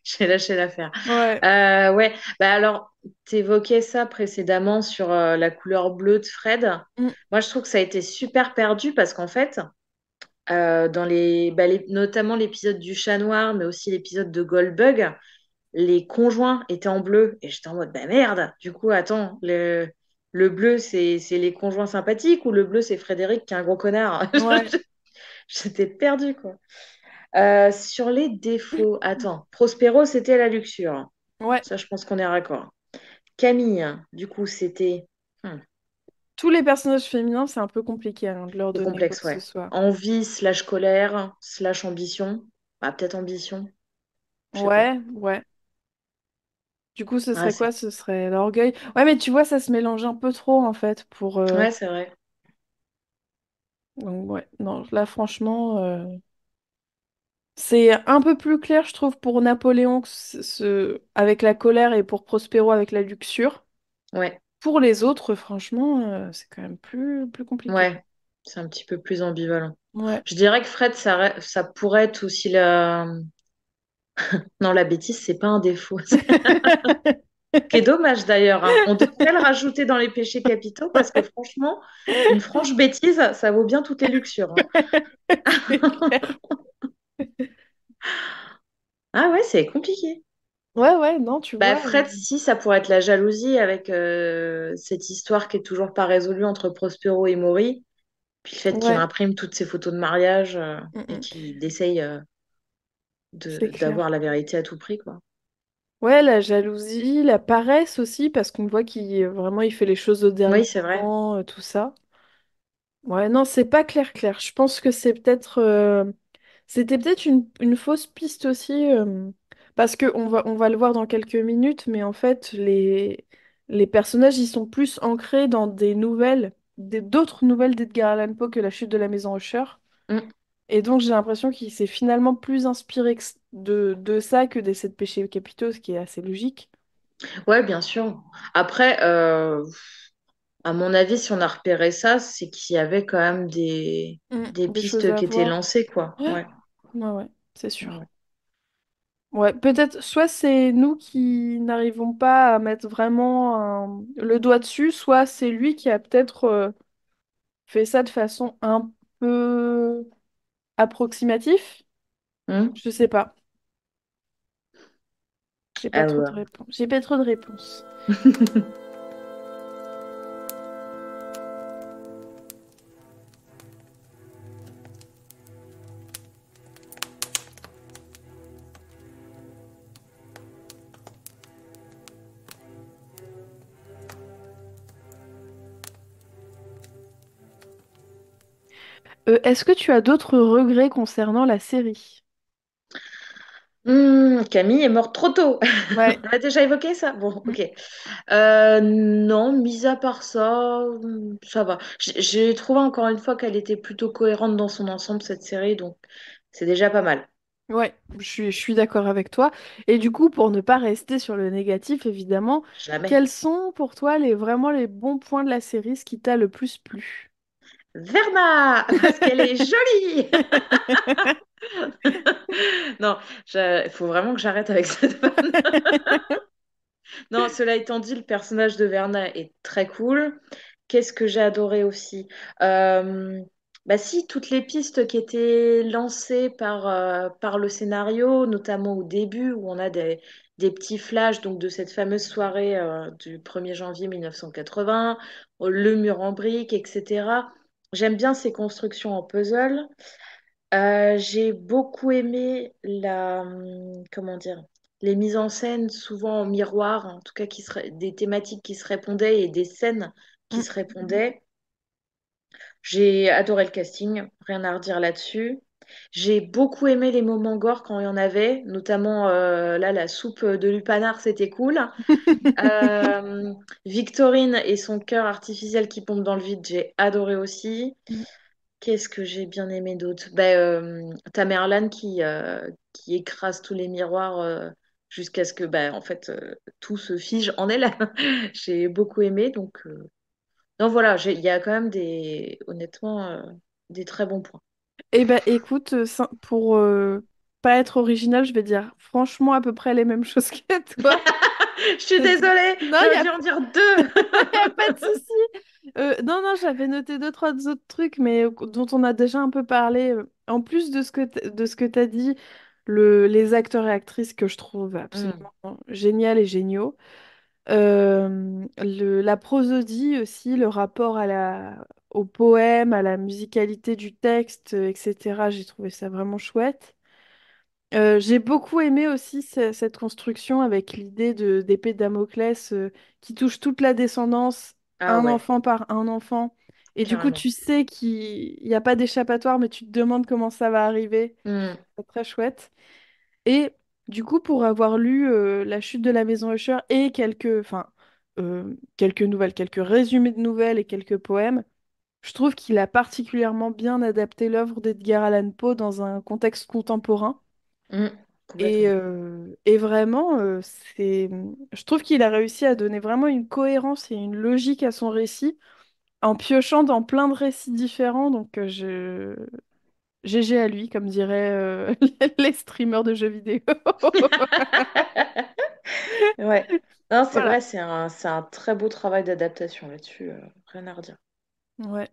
J'ai lâché l'affaire. Ouais. Ouais, bah alors, tu évoquais ça précédemment sur la couleur bleue de Fred. Mm. Moi, je trouve que ça a été super perdu parce qu'en fait, dans notamment l'épisode du chat noir, mais aussi l'épisode de Goldbug, les conjoints étaient en bleu. Et j'étais en mode, bah merde, du coup, attends, le bleu, c'est les conjoints sympathiques ou le bleu, c'est Frédéric qui est un gros connard? Ouais. J'étais perdue, quoi. Sur les défauts, attends, Prospero, c'était la luxure. Ouais. Ça, je pense qu'on est raccord. Camille, du coup, c'était Tous les personnages féminins, c'est un peu compliqué hein, de leur c'est donner quoi complexe, que ce ouais. soit. Envie slash colère slash ambition. Bah, peut-être ambition, je sais pas. Ouais. Du coup, ce Ouais, serait quoi? Ce serait l'orgueil. Ouais, mais tu vois, ça se mélange un peu trop en fait pour. ouais, c'est vrai. Donc ouais, non, là franchement, c'est un peu plus clair, je trouve, pour Napoléon avec la colère et pour Prospero avec la luxure. Ouais, Pour les autres, franchement, c'est quand même plus compliqué. ouais. C'est un petit peu plus ambivalent. Ouais. Je dirais que Fred, ça pourrait être aussi la. Non, la bêtise, c'est pas un défaut. Qui est dommage d'ailleurs, hein. On devrait le rajouter dans les péchés capitaux parce que franchement, une franche bêtise, ça vaut bien toutes les luxures, hein. C'est clair. Ah ouais, c'est compliqué. Ouais, ouais, non, tu Bah, vois. Fred, si, ça pourrait être la jalousie avec cette histoire qui est toujours pas résolue entre Prospero et Maury. Puis le fait qu'il Ouais, imprime toutes ses photos de mariage mm, et mm, qu'il essaye c'est d'avoir clair. la vérité à tout prix, quoi. Ouais, la jalousie, la paresse aussi, parce qu'on voit qu'il vraiment il fait les choses au dernier Oui, c'est vrai. moment, tout ça. Ouais, non, c'est pas clair clair. Je pense que c'était peut-être une fausse piste aussi, parce que on va le voir dans quelques minutes, mais en fait, les personnages, ils sont plus ancrés dans des nouvelles, d'autres nouvelles d'Edgar Allan Poe que La chute de la maison Usher. Mm. Et donc, j'ai l'impression qu'il s'est finalement plus inspiré de ça que des sept péchés capitaux, ce qui est assez logique. Ouais, bien sûr. Après, à mon avis, si on a repéré ça, c'est qu'il y avait quand même des Des choses pistes à qui étaient voir. lancées, quoi. Ouais, Ouais. ouais, ouais, c'est Ouais, sûr. ouais. Ouais, peut-être, soit c'est nous qui n'arrivons pas à mettre vraiment le doigt dessus, soit c'est lui qui a peut-être fait ça de façon un peu approximative. Hmm. Je sais pas. J'ai pas trop de Alors, réponses. J'ai pas trop de réponses. Est-ce que tu as d'autres regrets concernant la série? Camille est morte trop tôt. Ouais, On a déjà évoqué ça? Bon, ok. Non, mis à part ça, ça va. J'ai trouvé encore une fois qu'elle était plutôt cohérente dans son ensemble, cette série, donc c'est déjà pas mal. ouais, je suis d'accord avec toi. Et du coup, pour ne pas rester sur le négatif, évidemment, Jamais. quels sont pour toi vraiment les bons points de la série, ce qui t'a le plus plu? Verna, parce qu'elle est jolie. Non, il faut vraiment que j'arrête avec cette vanne. Non, cela étant dit, le personnage de Verna est très cool. Qu'est-ce que j'ai adoré aussi? Euh, Bah si, toutes les pistes qui étaient lancées par le scénario, notamment au début, où on a des petits flashs donc, de cette fameuse soirée du 1er janvier 1980, le mur en briques, etc. J'aime bien ces constructions en puzzle. J'ai beaucoup aimé comment dire, les mises en scène, souvent en miroir, en tout cas des thématiques qui se répondaient et des scènes qui Mm. se répondaient. J'ai adoré le casting, rien à redire là-dessus. J'ai beaucoup aimé les moments gore quand il y en avait, notamment là, la soupe de lupanar, c'était cool. Euh, Victorine et son cœur artificiel qui pompe dans le vide, j'ai adoré aussi. Qu'est-ce que j'ai bien aimé d'autre? Tamerlan qui écrase tous les miroirs jusqu'à ce que en fait, tout se fige en elle. J'ai beaucoup aimé. Donc voilà, il y a quand même honnêtement, des très bons points. Eh ben, écoute, pour pas être original, je vais dire franchement à peu près les mêmes choses que toi. Je suis désolée, Non, il j'aurais n'y a, dû en dire deux. y a pas de souci. Non, non, j'avais noté deux, trois autres trucs, mais dont on a déjà un peu parlé. En plus de de ce que tu as dit, les acteurs et actrices que je trouve Hmm, absolument géniaux et géniaux. La prosodie aussi, le rapport au poème, à la musicalité du texte, etc. J'ai trouvé ça vraiment chouette. J'ai beaucoup aimé aussi cette construction avec l'idée d'épée de Damoclès qui touche toute la descendance, ah un ouais, enfant par un enfant. Et du coup, carrément. tu sais qu'il n'y a pas d'échappatoire, mais tu te demandes comment ça va arriver. Hmm, C'est très chouette. Et du coup, pour avoir lu La chute de la maison Usher et quelques nouvelles, quelques résumés de nouvelles et quelques poèmes, je trouve qu'il a particulièrement bien adapté l'œuvre d'Edgar Allan Poe dans un contexte contemporain. hmm, complètement. Et vraiment, je trouve qu'il a réussi à donner vraiment une cohérence et une logique à son récit en piochant dans plein de récits différents. Donc, GG à lui, comme diraient les streamers de jeux vidéo. Ouais. Non, c'est Voilà. vrai, c'est un très beau travail d'adaptation là-dessus, rien à redire. Ouais.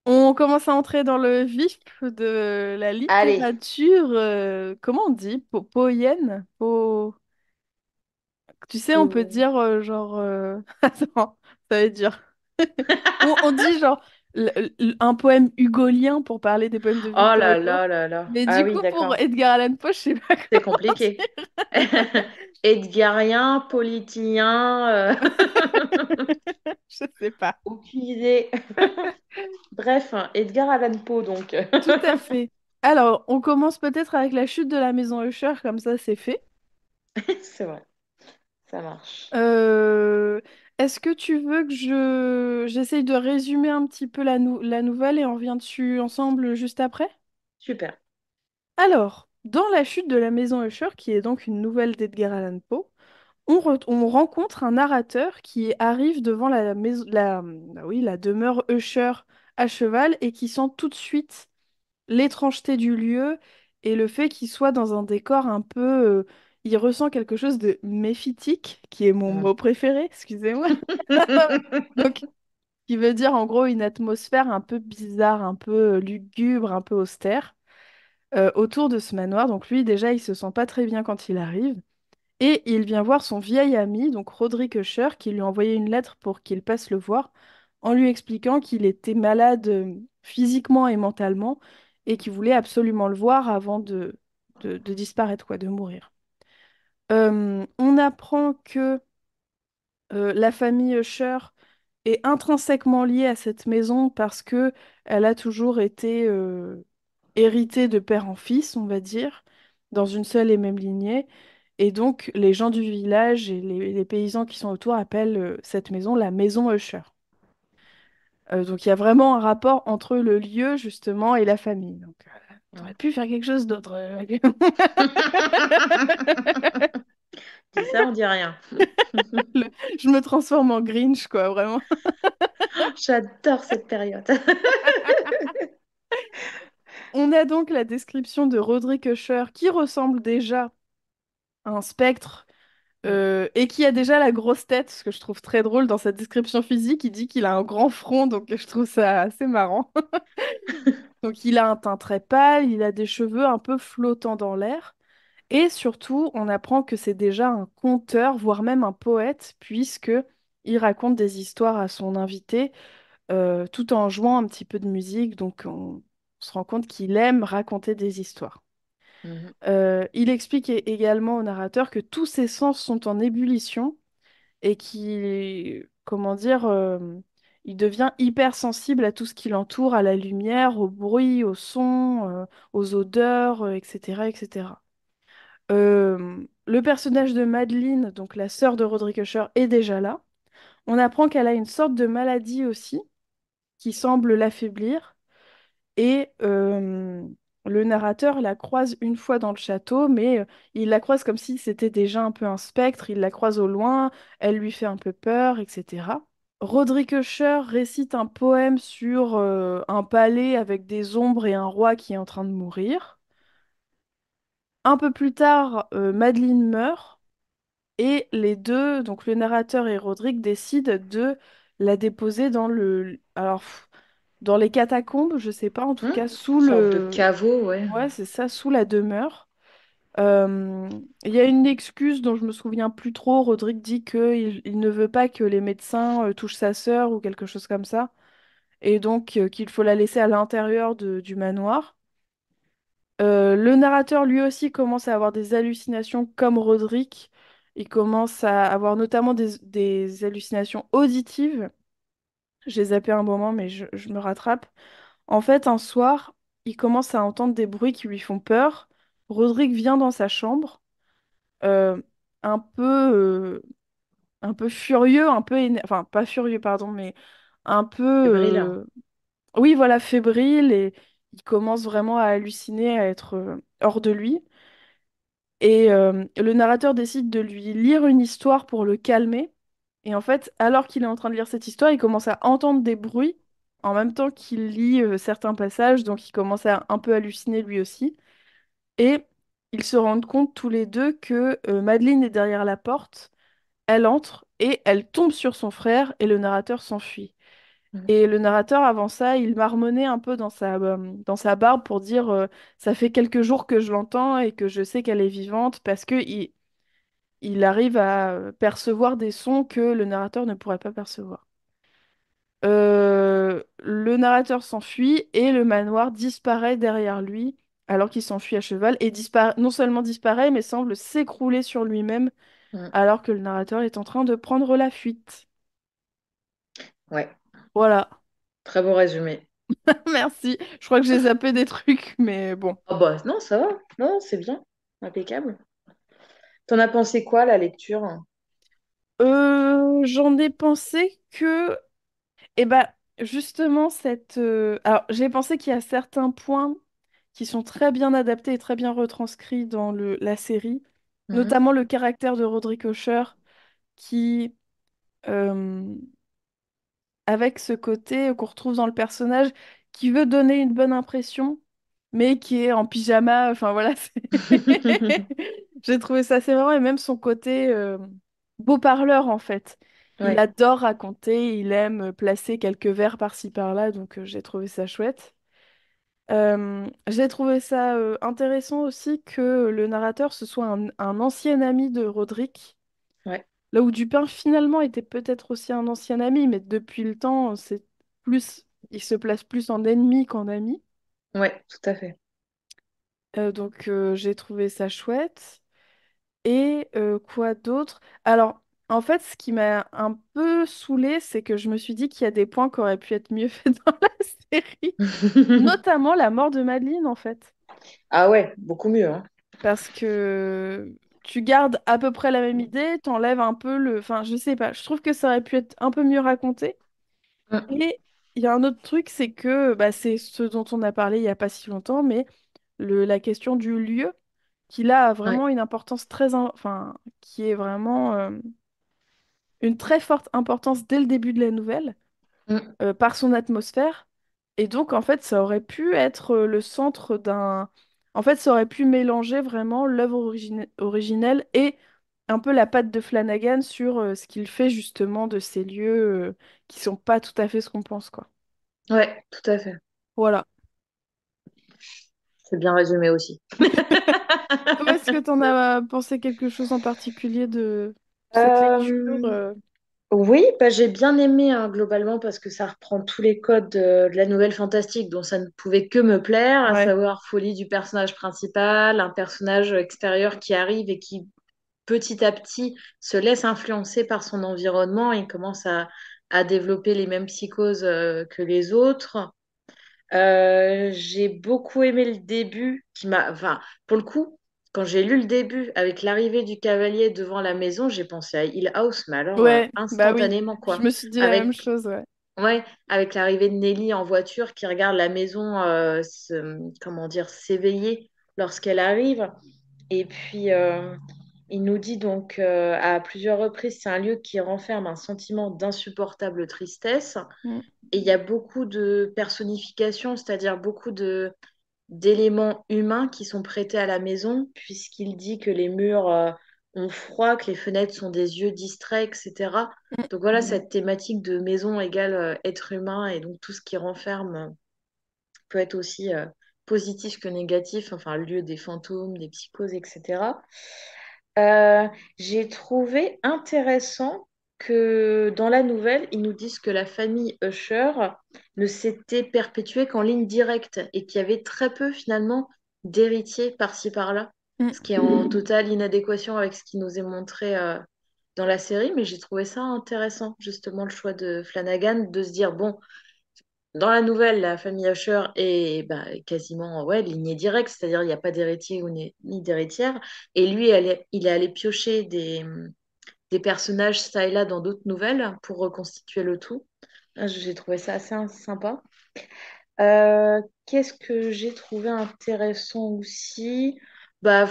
On commence à entrer dans le vif de la Allez. littérature. Comment on dit? Poéenne? Tu sais, on peut dire genre. Attends, ça veut dire. On dit genre un poème hugolien pour parler des poèmes de Oh Victor là Hugo. là là là. Mais Ah du oui, coup, pour d'accord. Edgar Allan Poe, je sais pas C'est comment compliqué. dire. Edgarien, politien, Je sais pas. aucune idée. Bref, Edgar Allan Poe, donc. Tout à fait. Alors, on commence peut-être avec la chute de la maison Usher, comme ça c'est fait. C'est vrai, ça marche. Euh, Est-ce que tu veux que j'essaye de résumer un petit peu la nouvelle et on revient dessus ensemble juste après? Super. Alors, dans la chute de la maison Usher, qui est donc une nouvelle d'Edgar Allan Poe, on rencontre un narrateur qui arrive devant la maison, oui, la demeure Usher à cheval et qui sent tout de suite l'étrangeté du lieu et le fait qu'il soit dans un décor un peu... il ressent quelque chose de méphitique, qui est mon Mm. mot préféré, excusez-moi. Donc, qui veut dire en gros une atmosphère un peu bizarre, un peu lugubre, un peu austère autour de ce manoir. Donc lui, déjà, il se sent pas très bien quand il arrive. Et il vient voir son vieil ami, donc Roderick Usher, qui lui a envoyé une lettre pour qu'il passe le voir, en lui expliquant qu'il était malade physiquement et mentalement, et qu'il voulait absolument le voir avant de disparaître, quoi, de mourir. On apprend que la famille Usher est intrinsèquement liée à cette maison parce que elle a toujours été héritée de père en fils, on va dire, dans une seule et même lignée. Et donc, les gens du village et les paysans qui sont autour appellent cette maison la maison Usher. Donc, il y a vraiment un rapport entre le lieu, justement, et la famille. Donc, t'aurais Mm. pu faire quelque chose d'autre. Dis ça, on dit rien. Le- Je me transforme en Grinch, quoi, vraiment. J'adore cette période. On a donc la description de Roderick Usher qui ressemble déjà à un spectre Mm. et qui a déjà la grosse tête, ce que je trouve très drôle dans sa description physique. Il dit qu'il a un grand front, donc je trouve ça assez marrant. Donc il a un teint très pâle, il a des cheveux un peu flottants dans l'air. Et surtout, on apprend que c'est déjà un conteur, voire même un poète, puisque il raconte des histoires à son invité, tout en jouant un petit peu de musique. Donc on se rend compte qu'il aime raconter des histoires. Mhm. Il explique également au narrateur que tous ses sens sont en ébullition et qu'il, comment dire, il devient hypersensible à tout ce qui l'entoure, à la lumière, au bruit, au son, aux odeurs, etc., etc. Le personnage de Madeleine, donc la sœur de Roderick Usher, est déjà là. On apprend qu'elle a une sorte de maladie aussi qui semble l'affaiblir. Et le narrateur la croise une fois dans le château, mais il la croise comme si c'était déjà un peu un spectre. Il la croise au loin, elle lui fait un peu peur, etc. Roderick Usher récite un poème sur un palais avec des ombres et un roi qui est en train de mourir. Un peu plus tard, Madeleine meurt. Et les deux, donc le narrateur et Roderick, décident de la déposer dans dans les catacombes, je sais pas, en tout Mm. cas sous Sorte de le, caveau, ouais. ouais, c'est ça, sous la demeure. Euh, Il y a une excuse dont je me souviens plus trop. Roderick dit il ne veut pas que les médecins touchent sa sœur ou quelque chose comme ça, et donc qu'il faut la laisser à l'intérieur du manoir. Le narrateur lui aussi commence à avoir des hallucinations comme Roderick. Il commence à avoir notamment des hallucinations auditives. J'ai zappé un moment, mais je me rattrape. En fait, un soir, il commence à entendre des bruits qui lui font peur. Roderick vient dans sa chambre, euh, un peu, euh, un peu furieux, enfin pas furieux, pardon, mais un peu, Fébrile. oui, voilà, fébrile et il commence vraiment à halluciner, à être hors de lui. Et le narrateur décide de lui lire une histoire pour le calmer. Et en fait, alors qu'il est en train de lire cette histoire, il commence à entendre des bruits en même temps qu'il lit certains passages, donc il commence à un peu halluciner lui aussi. Et ils se rendent compte tous les deux que Madeleine est derrière la porte, elle entre et elle tombe sur son frère et le narrateur s'enfuit. Mhm. Et le narrateur, avant ça, il marmonnait un peu dans sa barbe pour dire ça fait quelques jours que je l'entends et que je sais qu'elle est vivante parce que il arrive à percevoir des sons que le narrateur ne pourrait pas percevoir. Le narrateur s'enfuit et le manoir disparaît derrière lui alors qu'il s'enfuit à cheval et non seulement disparaît mais semble s'écrouler sur lui-même Mhm. alors que le narrateur est en train de prendre la fuite. Ouais, Voilà, très beau résumé. merci. Je crois que j'ai zappé des trucs, mais bon. Oh bah non, ça va. Non, c'est bien. Impeccable. T'en as pensé quoi, la lecture? J'en ai pensé que, eh ben, justement, Alors, j'ai pensé qu'il y a certains points qui sont très bien adaptés et très bien retranscrits dans la série, Mhm. notamment le caractère de Roderick Usher, qui, euh, avec ce côté qu'on retrouve dans le personnage, qui veut donner une bonne impression, mais qui est en pyjama, enfin voilà, j'ai trouvé ça assez marrant, et même son côté beau parleur, en fait. Il Ouais, adore raconter, il aime placer quelques vers par-ci par-là, donc j'ai trouvé ça chouette. J'ai trouvé ça intéressant aussi que le narrateur, ce soit un ancien ami de Roderick, ouais, là où Dupin finalement était peut-être aussi un ancien ami, mais depuis le temps, il se place plus en ennemi qu'en ami. ouais, tout à fait. Donc j'ai trouvé ça chouette. Et quoi d'autre? Alors, en fait, ce qui m'a un peu saoulée, c'est que je me suis dit qu'il y a des points qui auraient pu être mieux faits dans la série, notamment la mort de Madeleine, en fait. Ah ouais, beaucoup mieux, hein. Parce que tu gardes à peu près la même idée, t'enlèves un peu le... Enfin, je sais pas, je trouve que ça aurait pu être un peu mieux raconté. Mm. Et il y a un autre truc, c'est que bah, c'est ce dont on a parlé il y a pas si longtemps, mais la question du lieu, qui là a Ouais. vraiment une importance Enfin, qui est vraiment une très forte importance dès le début de la nouvelle, Mm. par son atmosphère. Et donc, en fait, ça aurait pu être le centre d'un... En fait, ça aurait pu mélanger vraiment l'œuvre originelle et un peu la patte de Flanagan sur ce qu'il fait justement de ces lieux qui sont pas tout à fait ce qu'on pense, quoi. Ouais, tout à fait. Voilà. C'est bien résumé aussi. Toi, est-ce que tu en as pensé quelque chose en particulier de cette lecture Euh, oui, bah, j'ai bien aimé hein, globalement parce que ça reprend tous les codes de la nouvelle fantastique dont ça ne pouvait que me plaire, à Ouais. savoir folie du personnage principal, un personnage extérieur qui arrive et qui petit à petit se laisse influencer par son environnement et commence à développer les mêmes psychoses que les autres. J'ai beaucoup aimé le début, enfin, pour le coup, quand j'ai lu le début avec l'arrivée du cavalier devant la maison, j'ai pensé à Hill House, mais alors Ouais, bah oui. instantanément, Je quoi. me suis dit la même Avec, chose, ouais. ouais, avec l'arrivée de Nelly en voiture qui regarde la maison, comment dire, s'éveiller lorsqu'elle arrive. Et puis, il nous dit donc à plusieurs reprises, c'est un lieu qui renferme un sentiment d'insupportable tristesse. Mm. Et il y a beaucoup de personnification, c'est-à-dire beaucoup d'éléments humains qui sont prêtés à la maison, puisqu'il dit que les murs ont froid, que les fenêtres sont des yeux distraits, etc. Mm. Donc voilà, cette thématique de maison égale être humain, et donc tout ce qui renferme peut être aussi positif que négatif, enfin lieu des fantômes, des psychoses, etc. Euh, j'ai trouvé intéressant que dans la nouvelle, ils nous disent que la famille Usher ne s'était perpétuée qu'en ligne directe et qu'il y avait très peu finalement d'héritiers par-ci par-là, Mm. ce qui est en totale inadéquation avec ce qui nous est montré dans la série, mais j'ai trouvé ça intéressant, justement, le choix de Flanagan de se dire, bon, dans la nouvelle, la famille Usher est bah, quasiment ouais, lignée directe, c'est-à-dire il n'y a pas d'héritier ou ni d'héritière. Et lui, il est allé piocher des personnages ça et là dans d'autres nouvelles pour reconstituer le tout. J'ai trouvé ça assez sympa. Qu'est-ce que j'ai trouvé intéressant aussi? Bah,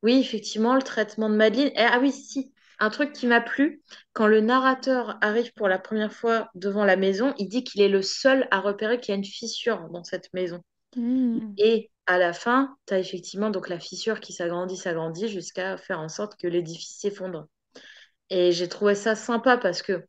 oui, effectivement, le traitement de Madeleine. Ah oui, si, un truc qui m'a plu, quand le narrateur arrive pour la première fois devant la maison, il dit qu'il est le seul à repérer qu'il y a une fissure dans cette maison. Mm. Et à la fin, tu as effectivement donc la fissure qui s'agrandit jusqu'à faire en sorte que l'édifice s'effondre. Et j'ai trouvé ça sympa parce que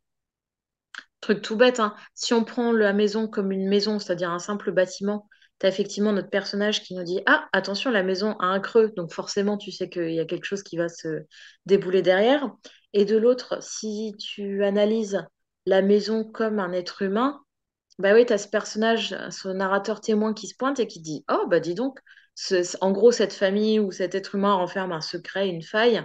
Truc tout bête, hein. Si on prend la maison comme une maison, c'est-à-dire un simple bâtiment, tu as effectivement notre personnage qui nous dit, ah, attention, la maison a un creux, donc forcément, tu sais qu'il y a quelque chose qui va se débouler derrière. Et de l'autre, si tu analyses la maison comme un être humain, bah oui, tu as ce personnage, ce narrateur témoin qui se pointe et qui dit, oh, bah dis donc, en gros, cette famille ou cet être humain renferme un secret, une faille,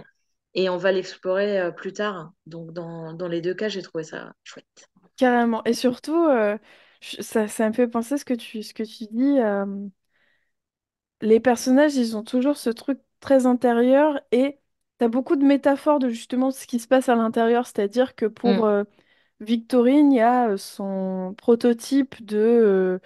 et on va l'explorer plus tard. Donc, dans les deux cas, j'ai trouvé ça chouette. Carrément. Et surtout, ça me fait penser ce que tu dis. Les personnages, ils ont toujours ce truc très intérieur et t'as beaucoup de métaphores de justement ce qui se passe à l'intérieur. C'est-à-dire que pour Mm. Victorine, il y a son prototype de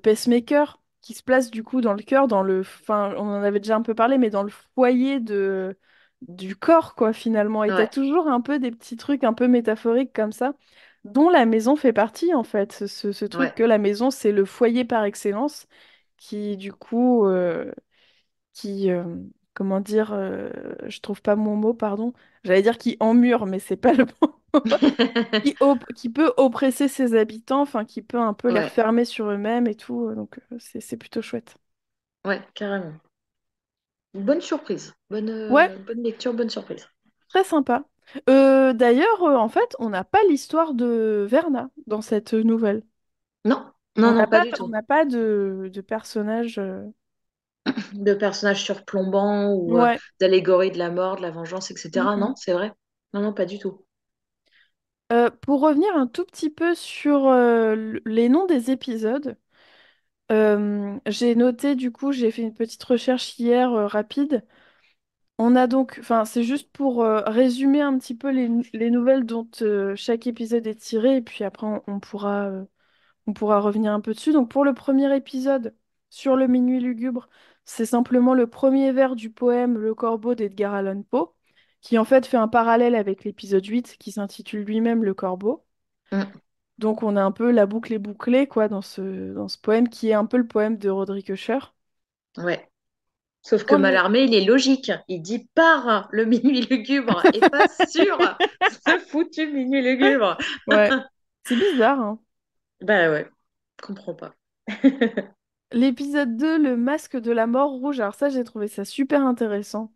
pacemaker qui se place du coup dans le cœur, enfin, on en avait déjà un peu parlé, mais dans le foyer du corps, quoi, finalement. Et t'as Ouais, toujours un peu des petits trucs un peu métaphoriques comme ça, dont la maison fait partie, en fait. Ce truc ouais. que la maison, c'est le foyer par excellence, qui, du coup, qui, comment dire, je trouve pas mon mot, pardon. J'allais dire qui emmure, mais c'est pas le bon mot. Qui peut oppresser ses habitants, enfin qui peut un peu les Ouais, refermer sur eux-mêmes et tout, donc c'est plutôt chouette. ouais, carrément. Bonne surprise. Ouais, Bonne lecture, bonne surprise. très sympa. D'ailleurs, en fait, on n'a pas l'histoire de Verna dans cette nouvelle. Non, non, non, pas du On tout. n'a pas de personnage. De personnages surplombants ou Ouais. d'allégories de la mort, de la vengeance, etc. Mm. Non, c'est vrai. Non, non, pas du tout. Pour revenir un tout petit peu sur les noms des épisodes, j'ai noté du coup, j'ai fait une petite recherche hier rapide. On a donc, enfin, c'est juste pour résumer un petit peu les nouvelles dont chaque épisode est tiré, et puis après on pourra revenir un peu dessus. Donc pour le premier épisode, sur le minuit lugubre, c'est simplement le premier vers du poème Le Corbeau d'Edgar Allan Poe, qui en fait fait un parallèle avec l'épisode 8 qui s'intitule lui-même Le Corbeau. Mm, Donc on a un peu la boucle est bouclée, quoi, dans ce poème, qui est un peu le poème de Roderick Usher. ouais. Sauf que On est... Mallarmé, il est logique. Il dit par le minuit lugubre et pas sur ce foutu minuit lugubre. Ouais, c'est bizarre, hein. Bah ouais, je comprends pas. L'épisode 2, Le Masque de la Mort Rouge, alors ça j'ai trouvé ça super intéressant.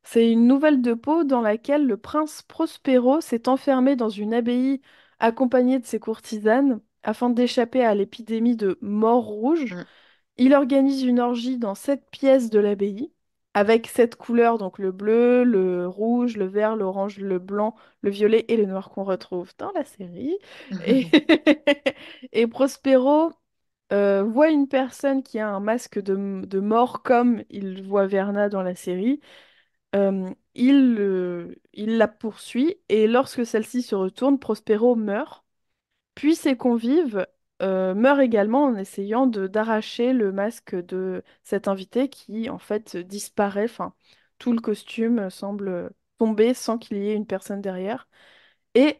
C'est une nouvelle de Poe dans laquelle le prince Prospero s'est enfermé dans une abbaye accompagné de ses courtisanes afin d'échapper à l'épidémie de mort rouge. Mm, Il organise une orgie dans 7 pièces de l'abbaye avec 7 couleurs, donc le bleu, le rouge, le vert, l'orange, le blanc, le violet et le noir qu'on retrouve dans la série. Et, mm. et Prospero voit une personne qui a un masque de mort comme il voit Verna dans la série. Il la poursuit et lorsque celle-ci se retourne, Prospero meurt. Puis ses convives meurent également en essayant d'arracher le masque de cet invité qui en fait disparaît. Enfin, tout le costume semble tomber sans qu'il y ait une personne derrière. Et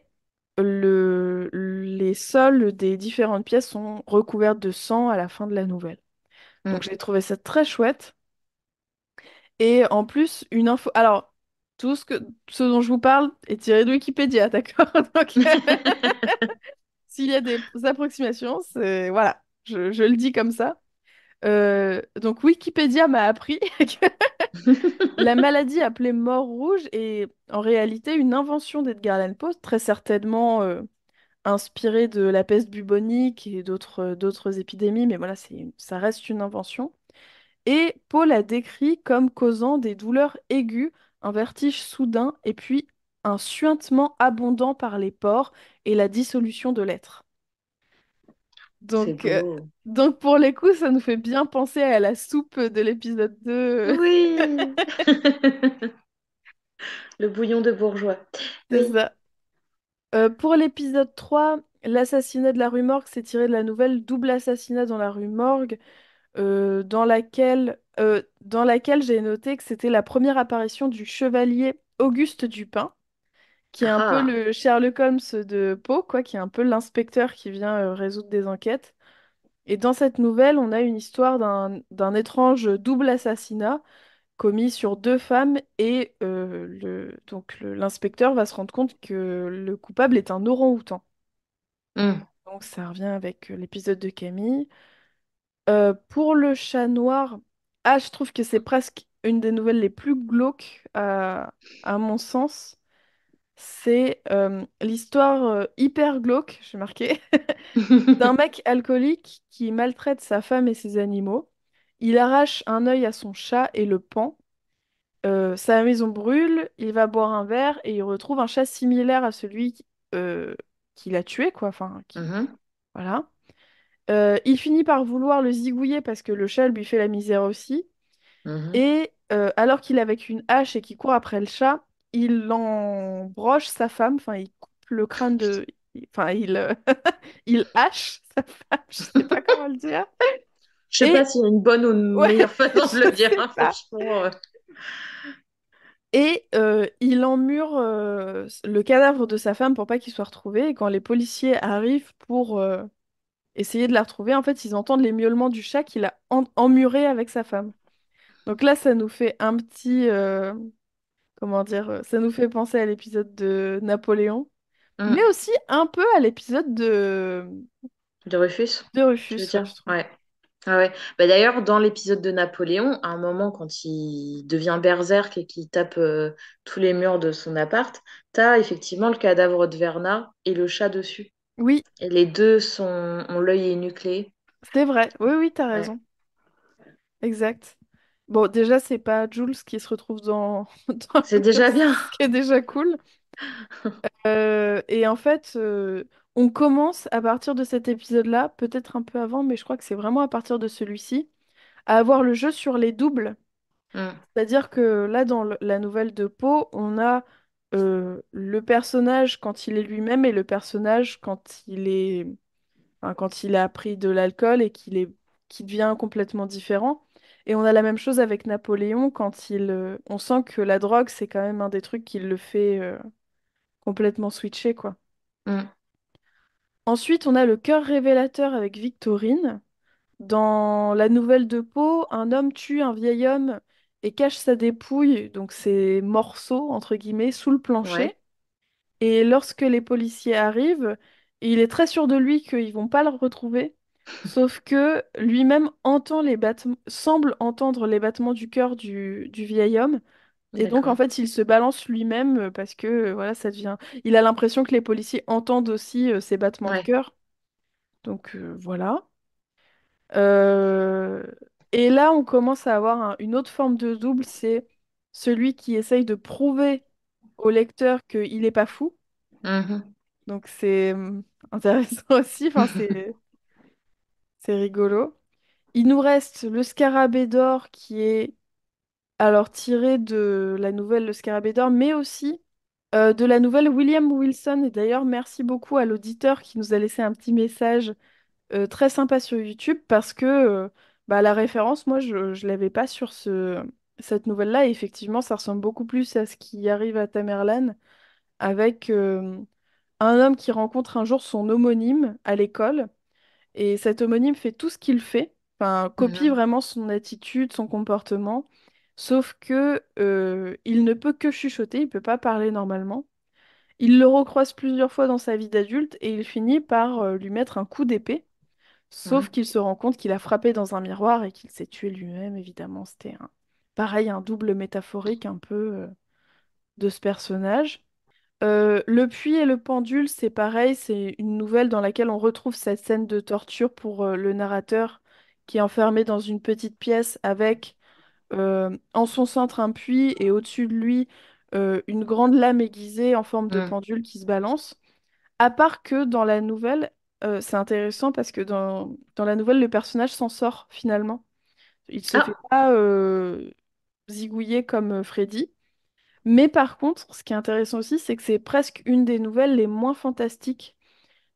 les sols des différentes pièces sont recouvertes de sang à la fin de la nouvelle. Donc Mm. j'ai trouvé ça très chouette. Et en plus, une info. Alors, ce dont je vous parle est tiré de Wikipédia, d'accord? Donc, s'il y a des approximations, c'est. Voilà, je le dis comme ça. Donc, Wikipédia m'a appris que la maladie appelée mort rouge est en réalité une invention d'Edgar Allan Poe, très certainement inspirée de la peste bubonique et d'autres épidémies, mais voilà, ça reste une invention. Et Paul a décrit comme causant des douleurs aiguës, un vertige soudain et puis un suintement abondant par les pores et la dissolution de l'être. C'est Donc, euh, beau. donc pour les coups, ça nous fait bien penser à la soupe de l'épisode 2. Oui. Le bouillon de bourgeois. C'est Oui. ça. Pour l'épisode 3, l'assassinat de la rue Morgue, c'est tiré de la nouvelle Double assassinat dans la rue Morgue, dans laquelle j'ai noté que c'était la première apparition du chevalier Auguste Dupin, qui est un peu Ah, le Sherlock Holmes de Poe, quoi, qui est un peu l'inspecteur qui vient résoudre des enquêtes. Et dans cette nouvelle, on a une histoire d'un étrange double assassinat commis sur 2 femmes et l'inspecteur va se rendre compte que le coupable est un orang-outan. Mm. Donc ça revient avec l'épisode de Camille. Pour le chat noir, ah, je trouve que c'est presque une des nouvelles les plus glauques à mon sens. C'est l'histoire hyper glauque, j'ai marqué, d'un mec alcoolique qui maltraite sa femme et ses animaux. Il arrache un œil à son chat et le pend. Sa maison brûle, il va boire un verre et il retrouve un chat similaire à celui euh, qu'il a tué, quoi. Enfin, Mhm. voilà. Il finit par vouloir le zigouiller parce que le chat lui fait la misère aussi. Mhm. Et alors qu'il est avec une hache et qu'il court après le chat, il embroche sa femme, enfin il coupe le crâne de... Enfin il hache sa femme, je sais pas comment le dire. Je sais pas Et s'il y a une bonne ou une ouais, meilleure façon de je le dire, sais hein, pas. franchement. Et il emmure le cadavre de sa femme pour pas qu'il soit retrouvé. Et quand les policiers arrivent pour essayer de la retrouver, en fait ils entendent les miaulements du chat qu'il a emmuré avec sa femme. Donc là, ça nous fait un petit... comment dire, ça nous fait penser à l'épisode de Napoléon, mais Mm. aussi un peu à l'épisode De Rufus, de tu veux Rufus, ouais, dire? je trouve. Ouais. Ah ouais. Bah, d'ailleurs, dans l'épisode de Napoléon, à un moment, quand il devient berserk et qu'il tape tous les murs de son appart, t'as effectivement le cadavre de Verna et le chat dessus. Oui, Et les deux ont l'œil énucléé. c'est vrai. Oui, oui, t'as Ouais. raison. Exact. Bon, déjà, c'est pas Jules qui se retrouve dans, dans C'est déjà bien. ce qui est déjà cool. Et en fait, on commence à partir de cet épisode-là, peut-être un peu avant, mais je crois que c'est vraiment à partir de celui-ci, à avoir le jeu sur les doubles. Mm. C'est-à-dire que là, dans la nouvelle de Poe, on a le personnage quand il est lui-même et le personnage quand il est, enfin, quand il a pris de l'alcool et qu'il devient complètement différent. Et on a la même chose avec Napoléon quand on sent que la drogue, c'est quand même un des trucs qui le fait complètement switcher, quoi. Mm. Ensuite, on a le cœur révélateur avec Victorine. Dans la nouvelle de Poe, un homme tue un vieil homme et cache sa dépouille, donc ses morceaux, entre guillemets, sous le plancher. Ouais. Et lorsque les policiers arrivent, il est très sûr de lui qu'ils vont pas le retrouver. Sauf que lui-même entend les battements, semble entendre les battements du cœur du vieil homme. Et donc, en D'accord. fait, il se balance lui-même parce que, voilà, ça devient... Il a l'impression que les policiers entendent aussi ses battements de Ouais. cœur. Donc, voilà. Euh, Et là, on commence à avoir une autre forme de double, c'est celui qui essaye de prouver au lecteur qu'il n'est pas fou. Mhm. Donc c'est intéressant aussi, enfin, c'est rigolo. Il nous reste le Scarabée d'or qui est alors tiré de la nouvelle Le Scarabée d'or, mais aussi de la nouvelle William Wilson. Et d'ailleurs, merci beaucoup à l'auditeur qui nous a laissé un petit message très sympa sur YouTube parce que bah, la référence, moi, je ne l'avais pas sur cette nouvelle-là. Et effectivement, ça ressemble beaucoup plus à ce qui arrive à Tamerlan avec un homme qui rencontre un jour son homonyme à l'école. Et cet homonyme fait tout ce qu'il fait, enfin, copie Mhm. vraiment son attitude, son comportement. Sauf que il ne peut que chuchoter, il peut pas parler normalement. Il le recroise plusieurs fois dans sa vie d'adulte et il finit par lui mettre un coup d'épée. Sauf Mhm. qu'il se rend compte qu'il a frappé dans un miroir et qu'il s'est tué lui-même, évidemment. C'était pareil, un double métaphorique un peu de ce personnage. Le puits et le pendule, c'est pareil, c'est une nouvelle dans laquelle on retrouve cette scène de torture pour le narrateur qui est enfermé dans une petite pièce avec en son centre un puits et au-dessus de lui une grande lame aiguisée en forme de Mhm. pendule qui se balance. À part que dans la nouvelle, c'est intéressant parce que dans la nouvelle, le personnage s'en sort finalement. Il se fait Ah. pas zigouiller comme Freddy. Mais par contre, ce qui est intéressant aussi, c'est que c'est presque une des nouvelles les moins fantastiques.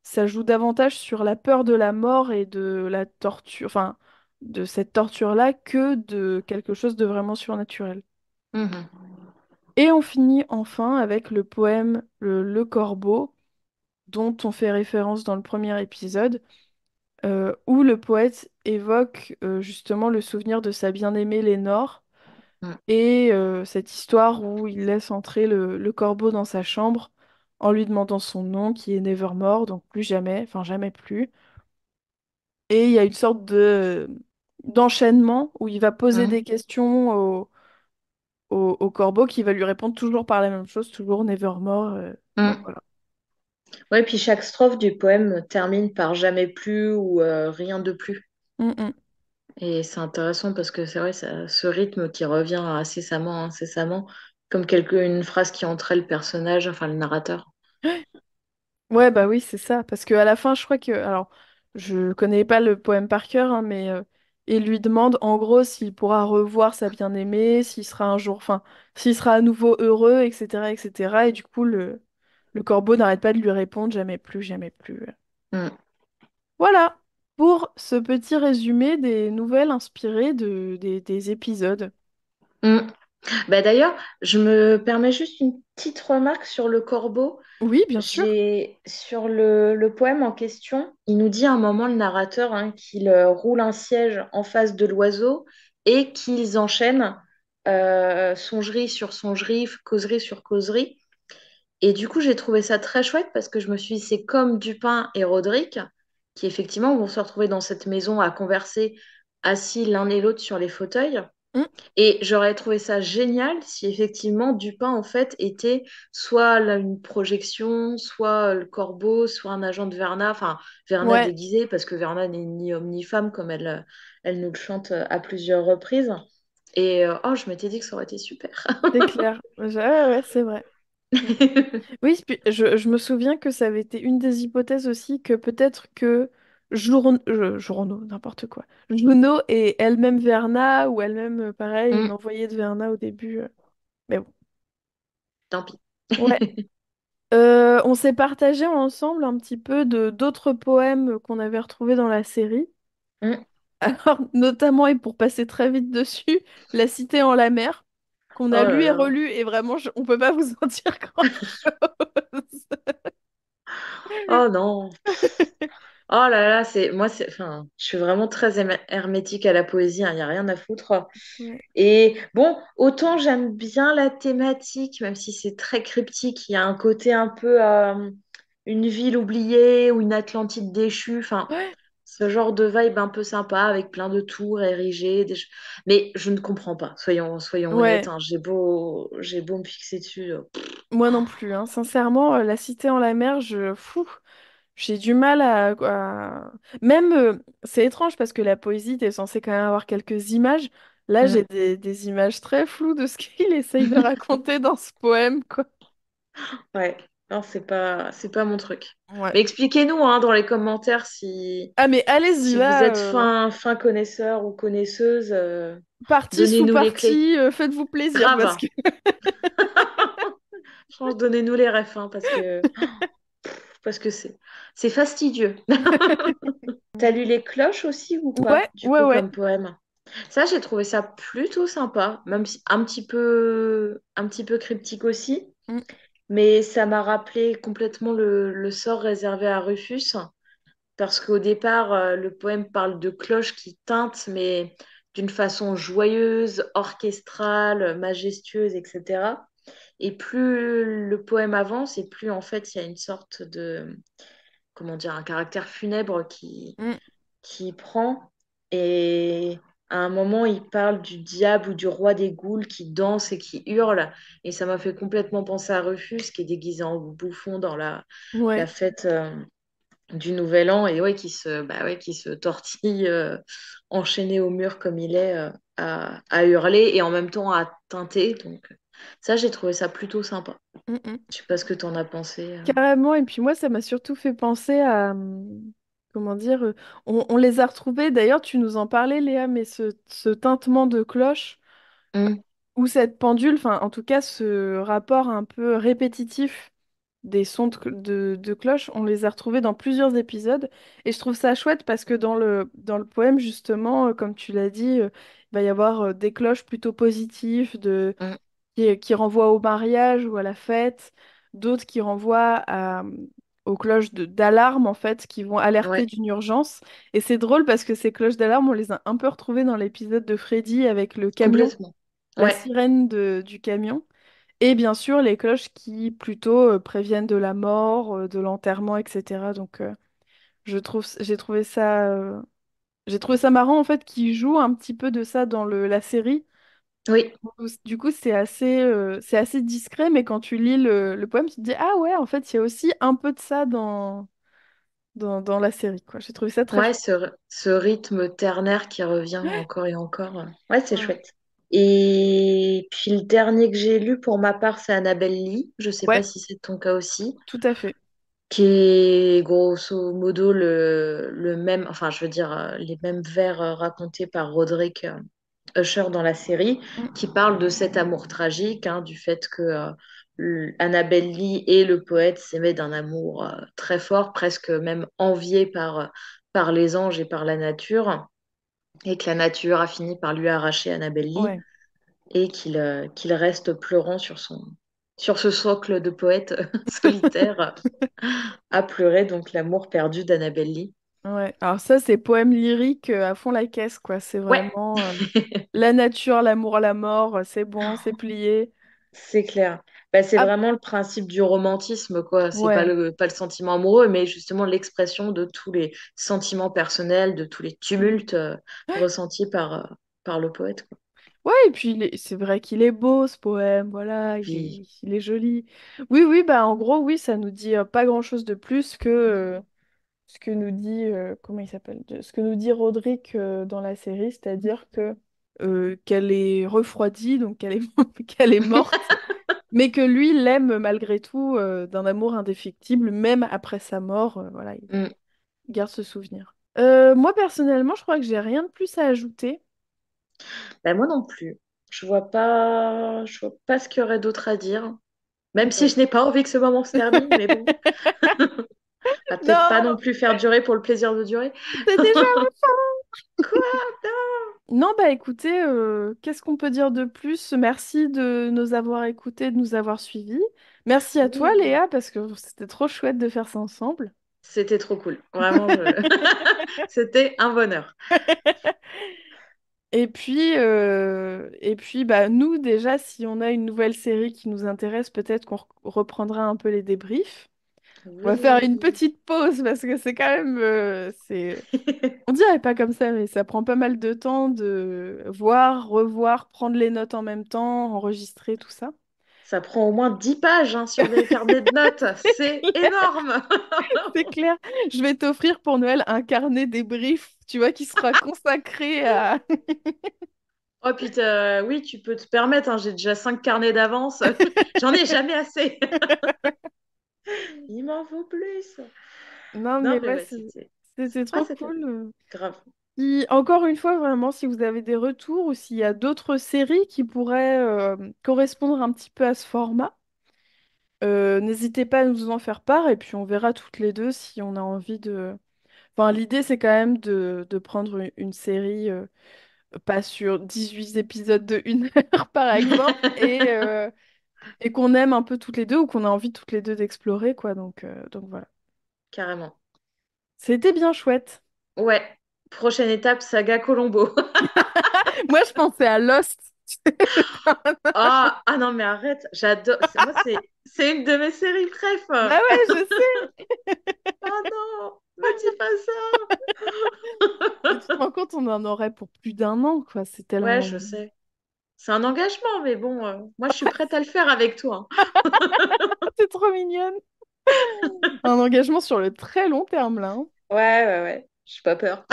Ça joue davantage sur la peur de la mort et de la torture, enfin, de cette torture-là que de quelque chose de vraiment surnaturel. Mhm. Et on finit enfin avec le poème Le Corbeau, dont on fait référence dans le premier épisode, où le poète évoque justement le souvenir de sa bien-aimée Lénore Mhm. et cette histoire où il laisse entrer le corbeau dans sa chambre en lui demandant son nom, qui est Nevermore, donc plus jamais, enfin jamais plus. Et il y a une sorte de d'enchaînement où il va poser des Hum, questions au corbeau qui va lui répondre toujours par la même chose, toujours Nevermore. Donc hum. voilà. Ouais, puis chaque strophe du poème termine par jamais plus ou rien de plus. Mm, mm. Et c'est intéressant parce que c'est vrai, ce rythme qui revient incessamment, incessamment, comme une phrase qui entrait le personnage, enfin le narrateur. Ouais, bah oui, c'est ça. Parce qu'à la fin, je crois que. Alors, je connais pas le poème par cœur, hein, mais il lui demande en gros s'il pourra revoir sa bien-aimée, s'il sera un jour. Enfin, s'il sera à nouveau heureux, etc., etc. Et du coup, le corbeau n'arrête pas de lui répondre jamais plus, jamais plus. Mm. Voilà pour ce petit résumé des nouvelles inspirées des épisodes. Mm. Bah d'ailleurs, je me permets juste une petite remarque sur le corbeau. Oui, bien sûr. J'ai sur le poème en question, il nous dit à un moment, le narrateur, hein, qu'il roule un siège en face de l'oiseau et qu'ils enchaînent songerie sur songerie, causerie sur causerie. Et du coup, j'ai trouvé ça très chouette parce que je me suis dit, c'est comme Dupin et Roderick qui effectivement vont se retrouver dans cette maison à converser assis l'un et l'autre sur les fauteuils. Mm, Et j'aurais trouvé ça génial si effectivement Dupin en fait était soit là, une projection, soit le corbeau, soit un agent de Verna, enfin Verna ouais, déguisé parce que Verna n'est ni homme ni femme comme elle nous le chante à plusieurs reprises. Et oh, je m'étais dit que ça aurait été super. c'est clair. Ouais, ouais, c'est vrai. Mm. Oui, je me souviens que ça avait été une des hypothèses aussi que peut-être que Journo, n'importe quoi. Juno est elle-même Verna ou elle-même, pareil, une Hmm, envoyée de Verna au début. Mais bon. tant pis. Ouais. On s'est partagé ensemble un petit peu de d'autres poèmes qu'on avait retrouvés dans la série. Hmm. Alors, notamment, et pour passer très vite dessus, La Cité en la mer, qu'on a Oh là lu et là. relu, et vraiment, on peut pas vous en dire grand-chose. Oh non. Oh là là, enfin, je suis vraiment très hermétique à la poésie, il n'y a rien à foutre. Ouais. Et bon, autant j'aime bien la thématique, même si c'est très cryptique, il y a un côté un peu une ville oubliée ou une Atlantide déchue, enfin, Ouais. ce genre de vibe un peu sympa avec plein de tours érigées. Mais je ne comprends pas, soyons honnêtes, Ouais. hein, j'ai beau me fixer dessus. Moi non plus, hein. Sincèrement, La Cité en la mer, j'ai du mal Même, c'est étrange parce que la poésie, t'es censé quand même avoir quelques images. Là, j'ai Mm. des images très floues de ce qu'il essaye de raconter dans ce poème, quoi. Ouais, non, c'est pas mon truc. Ouais. Mais expliquez-nous hein, dans les commentaires Ah, mais allez-y, si vous là, êtes fin connaisseur ou connaisseuse, partie sous donnez-nous les clés. partie, faites-vous plaisir Grave, parce hein. que... Franchement, donnez-nous les refs hein, parce que c'est fastidieux. T'as lu Les Cloches aussi ou Ouais, pas, du ouais, coup, ouais. comme poème? Ça, j'ai trouvé ça plutôt sympa, même si un petit peu cryptique aussi. Mm, Mais ça m'a rappelé complètement le sort réservé à Rufus. Parce qu'au départ, le poème parle de cloches qui tintent, mais d'une façon joyeuse, orchestrale, majestueuse, etc. Et plus le poème avance, et plus en fait il y a une sorte de, comment dire, un caractère funèbre mm. qui prend. Et à un moment, il parle du diable ou du roi des ghouls qui danse et qui hurle. Et ça m'a fait complètement penser à Rufus, qui est déguisé en bouffon dans la Ouais, fête. Du Nouvel An et ouais, bah ouais, qui se tortille enchaîné au mur comme il est à hurler et en même temps à teinter. Donc ça, j'ai trouvé ça plutôt sympa. mm, mm. Je sais pas ce que tu en as pensé. Carrément. Et puis moi, ça m'a surtout fait penser à... comment dire, on les a retrouvés. D'ailleurs, tu nous en parlais, Léa, mais ce tintement de cloche Hum, ou cette pendule, enfin, en tout cas, ce rapport un peu répétitif des sons de cloche, on les a retrouvés dans plusieurs épisodes. Et je trouve ça chouette parce que dans le poème, justement, comme tu l'as dit, il va y avoir des cloches plutôt positives, hum, qui renvoient au mariage ou à la fête, d'autres qui renvoient aux cloches d'alarme, en fait, qui vont alerter ouais, d'une urgence. Et c'est drôle parce que ces cloches d'alarme, on les a un peu retrouvées dans l'épisode de Freddy avec le camion, complètement. la Ouais, sirène du camion. Et bien sûr, les cloches qui plutôt préviennent de la mort, de l'enterrement, etc. Donc, j'ai trouvé ça marrant en fait qu'ils jouent un petit peu de ça dans la série. Oui, Du coup, c'est assez discret, mais quand tu lis le poème, tu te dis, ah ouais, en fait, il y a aussi un peu de ça dans la série, quoi. J'ai trouvé ça très ouais, chouette. ce rythme ternaire qui revient encore et encore. Ouais, c'est Ouais. chouette. Et puis le dernier que j'ai lu pour ma part, c'est Annabelle Lee. Je sais pas Ouais, si c'est ton cas aussi. tout à fait. Qui est grosso modo le même, enfin je veux dire les mêmes vers racontés par Roderick Usher dans la série, Mm. qui parle de cet amour tragique, hein, du fait que Annabel Lee et le poète s'aimaient d'un amour très fort, presque même envié par les anges et par la nature, et que la nature a fini par lui arracher Annabel Lee, Ouais, et qu'il reste pleurant sur ce socle de poète solitaire à pleurer, donc l'amour perdu d'Annabel Lee. ouais. Alors ça, c'est poème lyrique à fond la caisse, quoi. C'est Ouais, vraiment la nature, l'amour, la mort, c'est bon, c'est plié. c'est clair. Bah, c'est Ah, vraiment le principe du romantisme, quoi. C'est ouais. pas le sentiment amoureux, mais justement l'expression de tous les sentiments personnels, de tous les Mm. tumultes ressentis par le poète, quoi. Ouais, et puis c'est vrai qu'il est beau ce poème, voilà, Puis, il est joli. Oui, oui, bah en gros, oui, ça nous dit pas grand-chose de plus que ce que nous dit, comment il s'appelle? Ce que nous dit Roderick dans la série, c'est-à-dire que qu'elle est refroidie, donc qu'elle est, qu'elle est morte, mais que lui l'aime malgré tout d'un amour indéfectible, même après sa mort, voilà, hmm. il garde ce souvenir. Moi, personnellement, je crois que j'ai rien de plus à ajouter. Bah, moi non plus. Je vois pas ce qu'il y aurait d'autre à dire. Même si Ouais. je n'ai pas envie que ce moment se termine, mais bon, va peut-être pas non Non, plus faire durer pour le plaisir de durer. c'est déjà Quoi? Non, bah écoutez, qu'est-ce qu'on peut dire de plus? Merci de nous avoir écoutés, de nous avoir suivis. Merci à toi, Oui. Léa, parce que c'était trop chouette de faire ça ensemble. C'était trop cool. Vraiment, c'était un bonheur. Et puis bah, nous, déjà, si on a une nouvelle série qui nous intéresse, peut-être qu'on reprendra un peu les débriefs. On va faire une Oui. petite pause parce que c'est quand même, on dirait pas comme ça, mais ça prend pas mal de temps de voir, revoir, prendre les notes en même temps, enregistrer tout ça. Ça prend au moins 10 pages hein, sur des carnets de notes. C'est énorme. C'est clair. Je vais t'offrir pour Noël un carnet débrief, tu vois, qui sera consacré à... Oh, puis oui, tu peux te permettre. Hein, j'ai déjà 5 carnets d'avance. J'en ai jamais assez. Il m'en faut plus. Non, Non, mais mais ouais, ouais, c'était. c'était Ah, trop c'était cool. grave. Encore une fois, vraiment, si vous avez des retours ou s'il y a d'autres séries qui pourraient correspondre un petit peu à ce format, n'hésitez pas à nous en faire part et puis on verra toutes les deux si on a envie de... Enfin, l'idée, c'est quand même de prendre une série, pas sur 18 épisodes de 1 heure, par exemple, et qu'on aime un peu toutes les deux ou qu'on a envie toutes les deux d'explorer, quoi. Donc voilà. Carrément. C'était bien chouette. Ouais. Prochaine étape, saga Colombo. Moi, je pensais à Lost. Ah, ah non, mais arrête. J'adore. Moi, c'est une de mes séries Bah préf. ouais, je sais. Oh non, me dis pas Mais tu te ça. rends compte, on en aurait pour plus d'1 an, quoi. C'est Ouais, tellement... je sais. C'est un engagement, mais bon, moi, je suis prête à le faire avec toi. T'es trop mignonne. Un engagement sur le très long terme, là, hein. Ouais, ouais, ouais. Je suis pas peur.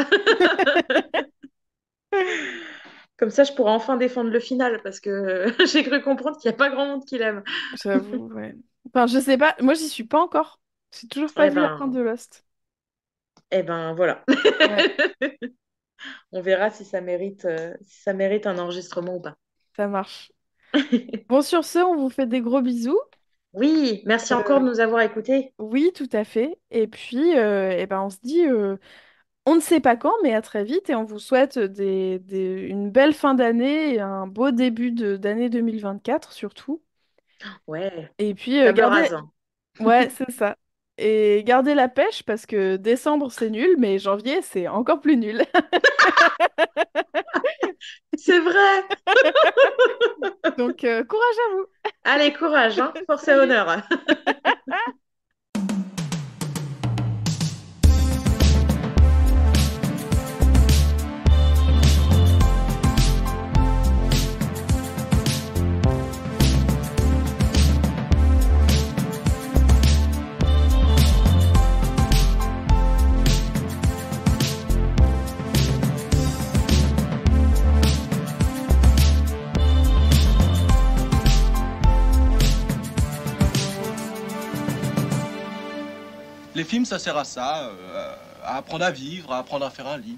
Comme ça, je pourrais enfin défendre le final parce que j'ai cru comprendre qu'il n'y a pas grand monde qui l'aime. J'avoue, ouais. Enfin, je sais pas. Moi, j'y suis pas encore. J'ai toujours pas Eh vu la fin ben, de Lost. voilà. Ouais, On verra si ça mérite un enregistrement ou pas. ça marche. Bon, sur ce, on vous fait des gros bisous. Oui, merci encore Euh, de nous avoir écoutés. oui, tout à fait. Et puis, eh ben, on se dit, on ne sait pas quand, mais à très vite. Et on vous souhaite une belle fin d'année et un beau début d'année 2024 surtout. Ouais, Et puis, table gardez... rase, hein. Ouais, c'est ça. Et gardez la pêche parce que décembre, c'est nul, mais janvier, c'est encore plus nul. C'est vrai. Donc, courage à vous! Allez, courage, hein, force et honneur. Les films, ça sert à ça, à apprendre à vivre, à apprendre à faire un lit.